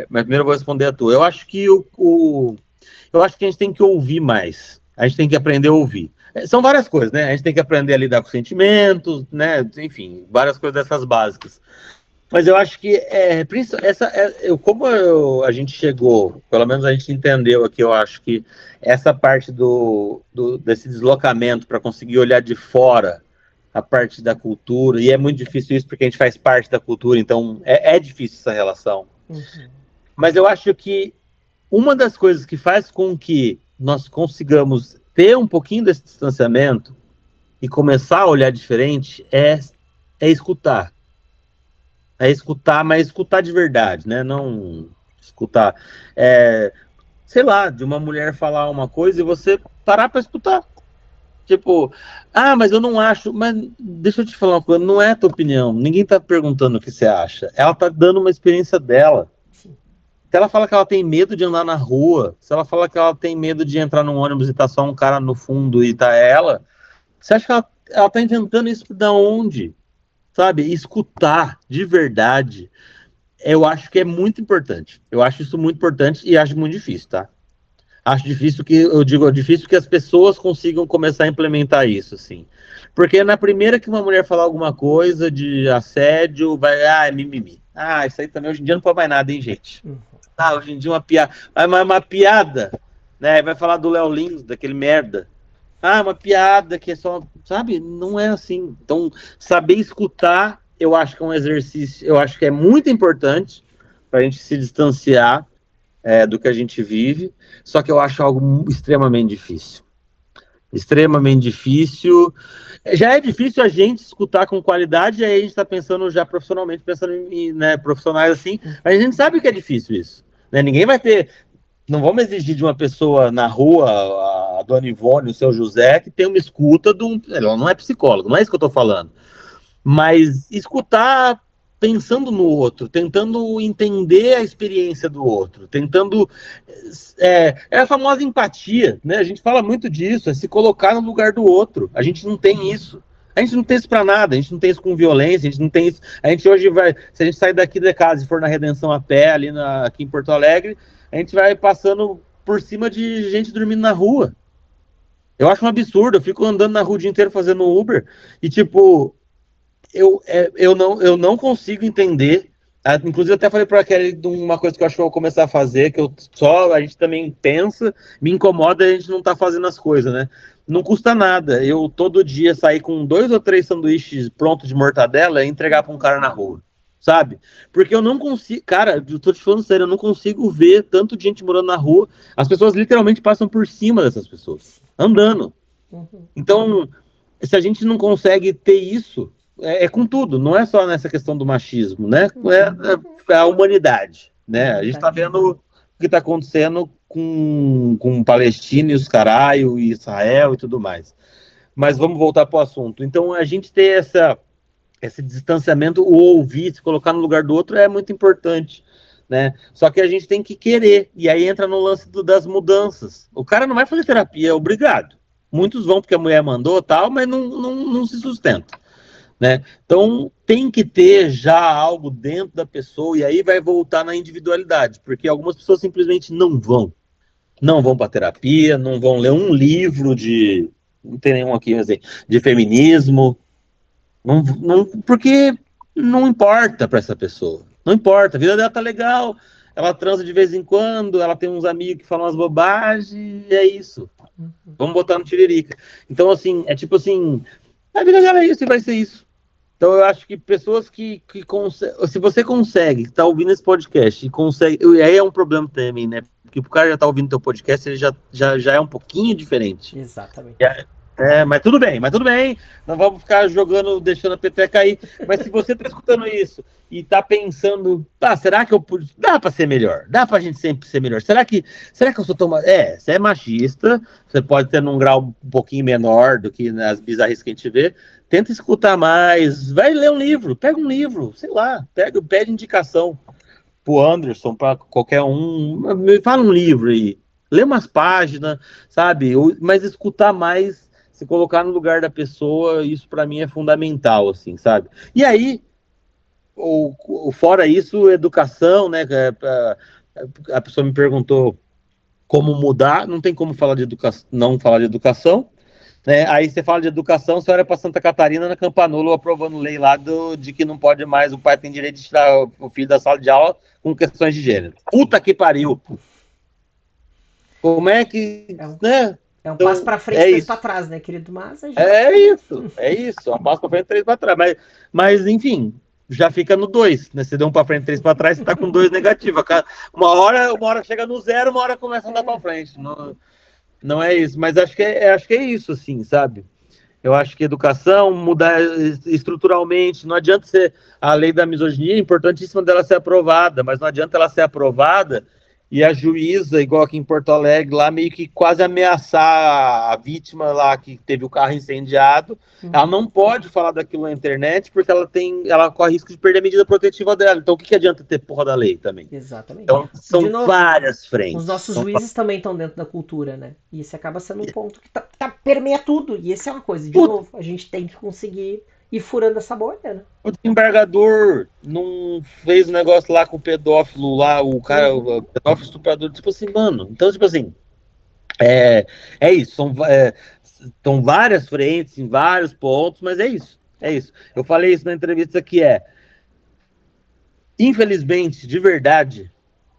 Mas primeiro eu vou responder a tua. Eu acho que eu acho que a gente tem que ouvir mais. A gente tem que aprender a ouvir. São várias coisas, né? A gente tem que aprender a lidar com sentimentos, né? Enfim, várias coisas dessas básicas. Mas eu acho que a gente chegou, pelo menos a gente entendeu aqui, eu acho que essa parte desse deslocamento para conseguir olhar de fora a parte da cultura, e é muito difícil isso porque a gente faz parte da cultura, então é difícil essa relação. Uhum. Mas eu acho que uma das coisas que faz com que nós consigamos ter um pouquinho desse distanciamento e começar a olhar diferente é escutar. É escutar, mas escutar de verdade, né? Não escutar, sei lá, de uma mulher falar uma coisa e você parar para escutar. Tipo, mas eu não acho, mas deixa eu te falar uma coisa, não é a tua opinião, ninguém tá perguntando o que você acha, ela tá dando uma experiência dela. Se ela fala que ela tem medo de andar na rua, se ela fala que ela tem medo de entrar num ônibus e tá só um cara no fundo e tá ela, você acha que ela tá inventando isso da onde? Sabe? Escutar de verdade, eu acho que é muito importante. Eu acho isso muito importante e acho muito difícil, tá? Acho difícil difícil que as pessoas consigam começar a implementar isso, assim. Porque na primeira que uma mulher falar alguma coisa de assédio, é mimimi. Isso aí também hoje em dia não pode mais nada, hein, gente? Hoje em dia uma piada. Uma piada, né? Vai falar do Léo Lins, daquele merda. Uma piada que é só, sabe? Não é assim. Então, saber escutar, eu acho que é um exercício, eu acho que é muito importante para a gente se distanciar do que a gente vive, só que eu acho algo extremamente difícil. Extremamente difícil. Já é difícil a gente escutar com qualidade, aí a gente está pensando já profissionalmente, pensando em profissionais assim, mas a gente sabe que é difícil isso. Né? Ninguém vai ter. Não vamos exigir de uma pessoa na rua, a dona Ivone, o seu José, que tem uma escuta de um. Ela não é psicólogo, não é isso que eu estou falando. Mas escutar pensando no outro, tentando entender a experiência do outro, tentando. É a famosa empatia, né? A gente fala muito disso, é se colocar no lugar do outro. A gente não tem isso. A gente não tem isso para nada, a gente não tem isso com violência, a gente não tem isso. A gente hoje vai. Se a gente sair daqui da casa e for na Redenção a pé, aqui em Porto Alegre, a gente vai passando por cima de gente dormindo na rua. Eu acho um absurdo, eu fico andando na rua o dia inteiro fazendo Uber, e tipo, eu não consigo entender. Inclusive, até falei para a Kelly de uma coisa que eu acho que eu vou começar a fazer, que a gente também pensa, me incomoda e a gente não tá fazendo as coisas, né? Não custa nada. Eu todo dia sair com 2 ou 3 sanduíches prontos de mortadela e entregar para um cara na rua, sabe? Porque eu não consigo, cara, eu tô te falando sério, eu não consigo ver tanto de gente morando na rua. As pessoas literalmente passam por cima dessas pessoas, andando. Então, se a gente não consegue ter isso, com tudo, não é só nessa questão do machismo, né? É a humanidade, né? A gente está vendo o que está acontecendo com Palestina e os caralho, e Israel e tudo mais. Mas vamos voltar para o assunto. Então, a gente ter esse distanciamento, o ouvir, se colocar no lugar do outro é muito importante, né? Só que a gente tem que querer, e aí entra no lance das mudanças. O cara não vai fazer terapia, é obrigado. Muitos vão porque a mulher mandou tal, mas não se sustenta. Né? Então tem que ter já algo dentro da pessoa e aí vai voltar na individualidade, porque algumas pessoas simplesmente não vão para terapia, não vão ler um livro não tem nenhum aqui, mas de feminismo, porque não importa para essa pessoa, não importa, a vida dela tá legal, ela transa de vez em quando, ela tem uns amigos que falam umas bobagens, e é isso. Vamos botar no tiririca. Então, assim, é tipo assim, a vida dela é isso e vai ser isso. Então, eu acho que pessoas que se você consegue, tá ouvindo esse podcast e consegue, aí é um problema também, né? Porque o cara já tá ouvindo teu podcast, ele já é um pouquinho diferente. Exatamente. Mas tudo bem, não vamos ficar jogando, deixando a peteca aí, mas se você tá escutando isso e tá pensando, será que eu pude, dá pra ser melhor, dá pra gente sempre ser melhor, será que eu sou tão, você é machista, você pode ter num grau um pouquinho menor do que nas bizarrices que a gente vê, tenta escutar mais, vai ler um livro, pega um livro, sei lá, pede indicação, pro Anderson, para qualquer um, me fala um livro aí, lê umas páginas, sabe? Mas escutar mais, se colocar no lugar da pessoa, isso para mim é fundamental, assim, sabe? E aí, fora isso, educação, né? A pessoa me perguntou como mudar, não tem como falar de educação, não falar de educação, né? Aí você fala de educação, você olha para Santa Catarina, na Campanolo, aprovando lei lá de que não pode mais, o pai tem direito de tirar o filho da sala de aula com questões de gênero. Puta que pariu! Como é que, né? É um passo Então, para frente, dois para trás, né, querido? Mas a gente... é isso. Um passo para frente, três para trás. Mas, enfim, já fica no 2, né? Você deu um para frente, três para trás, você tá com 2 negativo. Uma hora chega no 0, uma hora começa a andar para frente. Não, não é isso. Mas acho que é isso, assim, sabe? Eu acho que educação, mudar estruturalmente, não adianta ser a lei da misoginia, é importantíssima dela ser aprovada, mas não adianta ela ser aprovada e a juíza, igual aqui em Porto Alegre, lá meio que quase ameaçar a vítima lá que teve o carro incendiado. Ela não pode falar daquilo na internet porque ela corre risco de perder a medida protetiva dela. Então o que adianta ter porra da lei também? Exatamente. Então são várias frentes. Os nossos juízes também estão dentro da cultura, né? E esse acaba sendo um ponto que permeia tudo. E esse é uma coisa, de novo, a gente tem que conseguir ir furando essa bolha, né? O desembargador não fez um negócio lá com o pedófilo lá, o cara, o pedófilo estuprador, tipo assim, mano. Então, tipo assim, é isso. São várias frentes, em vários pontos, mas é isso. É isso. Eu falei isso na entrevista que infelizmente, de verdade,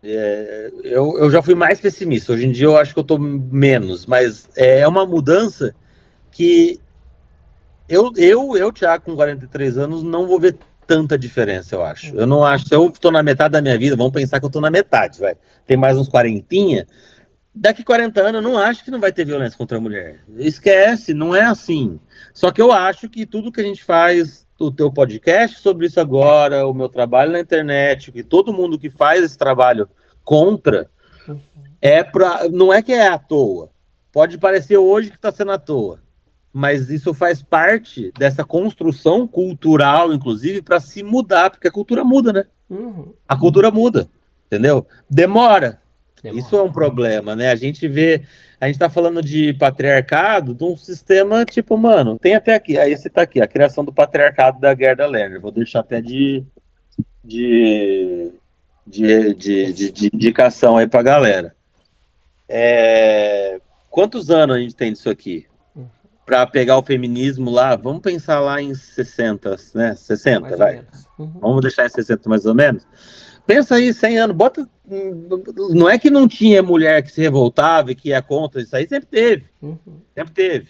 eu já fui mais pessimista. Hoje em dia eu acho que eu tô menos, mas é uma mudança que eu, Thiago, com 43 anos, não vou ver tanta diferença, eu acho. Eu não acho. Se eu tô na metade da minha vida, vamos pensar que eu tô na metade, vai. Tem mais uns 40. Daqui 40 anos, eu não acho que não vai ter violência contra a mulher. Esquece, não é assim. Só que eu acho que tudo que a gente faz, o teu podcast sobre isso agora, o meu trabalho na internet, que todo mundo que faz esse trabalho contra, não é que é à toa. Pode parecer hoje que está sendo à toa. Mas isso faz parte dessa construção cultural, inclusive, para se mudar, porque a cultura muda, né? A cultura muda, entendeu? Demora. Isso é um problema, né? A gente tá falando de patriarcado, de um sistema tipo, mano, tem até aqui, aí você tá aqui, a criação do patriarcado da Gerda Lerner. Vou deixar até de indicação aí pra galera. Quantos anos a gente tem disso aqui? Para pegar o feminismo lá, vamos pensar lá em 60, né? 60, mais vai. Vamos deixar em 60 mais ou menos. Pensa aí, 100 anos, bota. Não é que não tinha mulher que se revoltava e que ia contra isso aí, sempre teve. Sempre teve.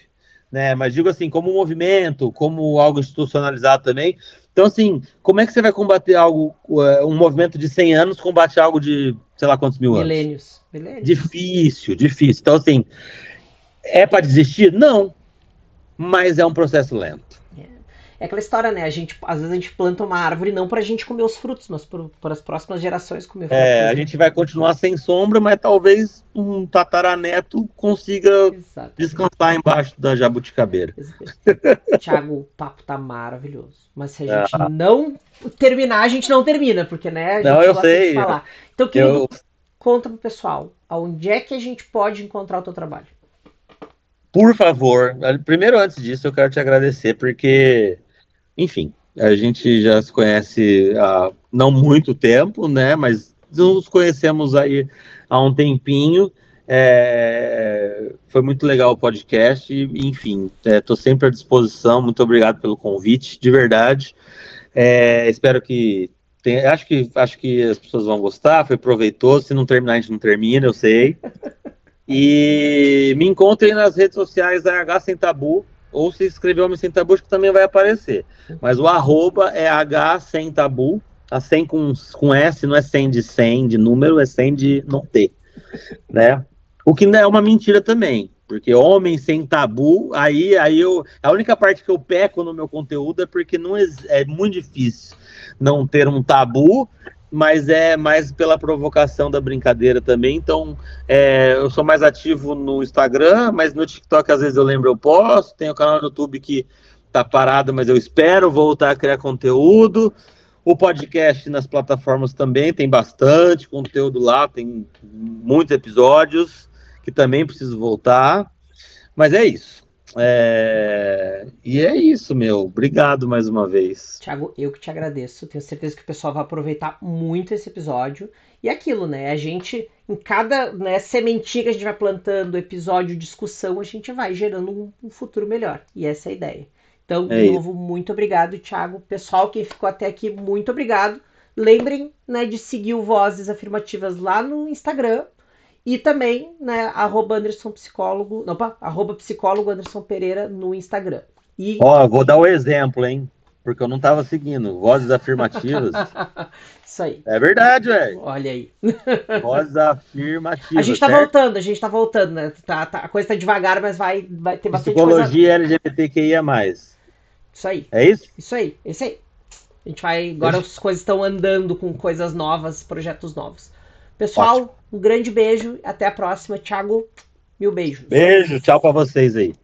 Né? Mas digo assim, como um movimento, como algo institucionalizado também. Então, assim, como é que você vai combater algo, um movimento de 100 anos, combate algo de, sei lá quantos mil anos? Milênios. Difícil. Então, assim, é para desistir? Não. Mas é um processo lento. É aquela história, né? Às vezes a gente planta uma árvore não pra gente comer os frutos, mas para as próximas gerações comer frutos. A gente vai continuar sem sombra, mas talvez um tataraneto consiga descansar embaixo da jabuticabeira. Thiago, o papo tá maravilhoso. Mas se a gente não terminar, a gente não termina, porque, né? A gente não, eu sei. De falar. Então, querido, conta pro pessoal, aonde é que a gente pode encontrar o teu trabalho? Por favor, primeiro antes disso, eu quero te agradecer, porque, enfim, a gente já se conhece há não muito tempo, né? Mas nos conhecemos aí há um tempinho. Foi muito legal o podcast. Enfim, estou sempre à disposição. Muito obrigado pelo convite, de verdade. Espero que acho que as pessoas vão gostar. Foi proveitoso. Se não terminar, a gente não termina, eu sei. E me encontrem nas redes sociais RH Sem Tabu, ou se escrever Homem Sem Tabu, que também vai aparecer. Mas o @ é H Sem Tabu, a 100 com S, não é 100 de 100 de número, é 100 de não ter, né? O que não é uma mentira também, porque Homem Sem Tabu, aí a única parte que eu peco no meu conteúdo é porque é muito difícil não ter um tabu, mas é mais pela provocação da brincadeira também. Então, eu sou mais ativo no Instagram, mas no TikTok às vezes eu lembro, eu posto. Tem o canal no YouTube que tá parado, mas eu espero voltar a criar conteúdo. O podcast nas plataformas também tem bastante conteúdo lá, tem muitos episódios que também preciso voltar. Mas é isso. E é isso, meu. Obrigado mais uma vez. Thiago, eu que te agradeço. Tenho certeza que o pessoal vai aproveitar muito esse episódio. E aquilo, né? A gente, em cada, né, sementinha que a gente vai plantando, episódio, discussão, a gente vai gerando um futuro melhor. E essa é a ideia. Então, de É isso. novo, muito obrigado, Thiago. Pessoal, quem ficou até aqui, muito obrigado. Lembrem, né, de seguir o Vozes Afirmativas lá no Instagram. E também, né, @Anderson Psicólogo, opa, @psicólogo Anderson Pereira no Instagram. E Ó, vou dar o exemplo, hein? Porque eu não estava seguindo. Vozes afirmativas. isso aí. É verdade, velho. Olha aí. Vozes A afirmativas, gente tá certo? voltando, né? A coisa tá devagar, mas vai ter bastante coisa. Psicologia LGBTQIA+. Isso aí. É isso? Isso aí. Isso aí. A gente vai. Agora as coisas estão andando com coisas novas, projetos novos. Pessoal, Ótimo. um grande beijo. Até a próxima. Thiago, mil beijos. Beijo, tchau pra vocês aí.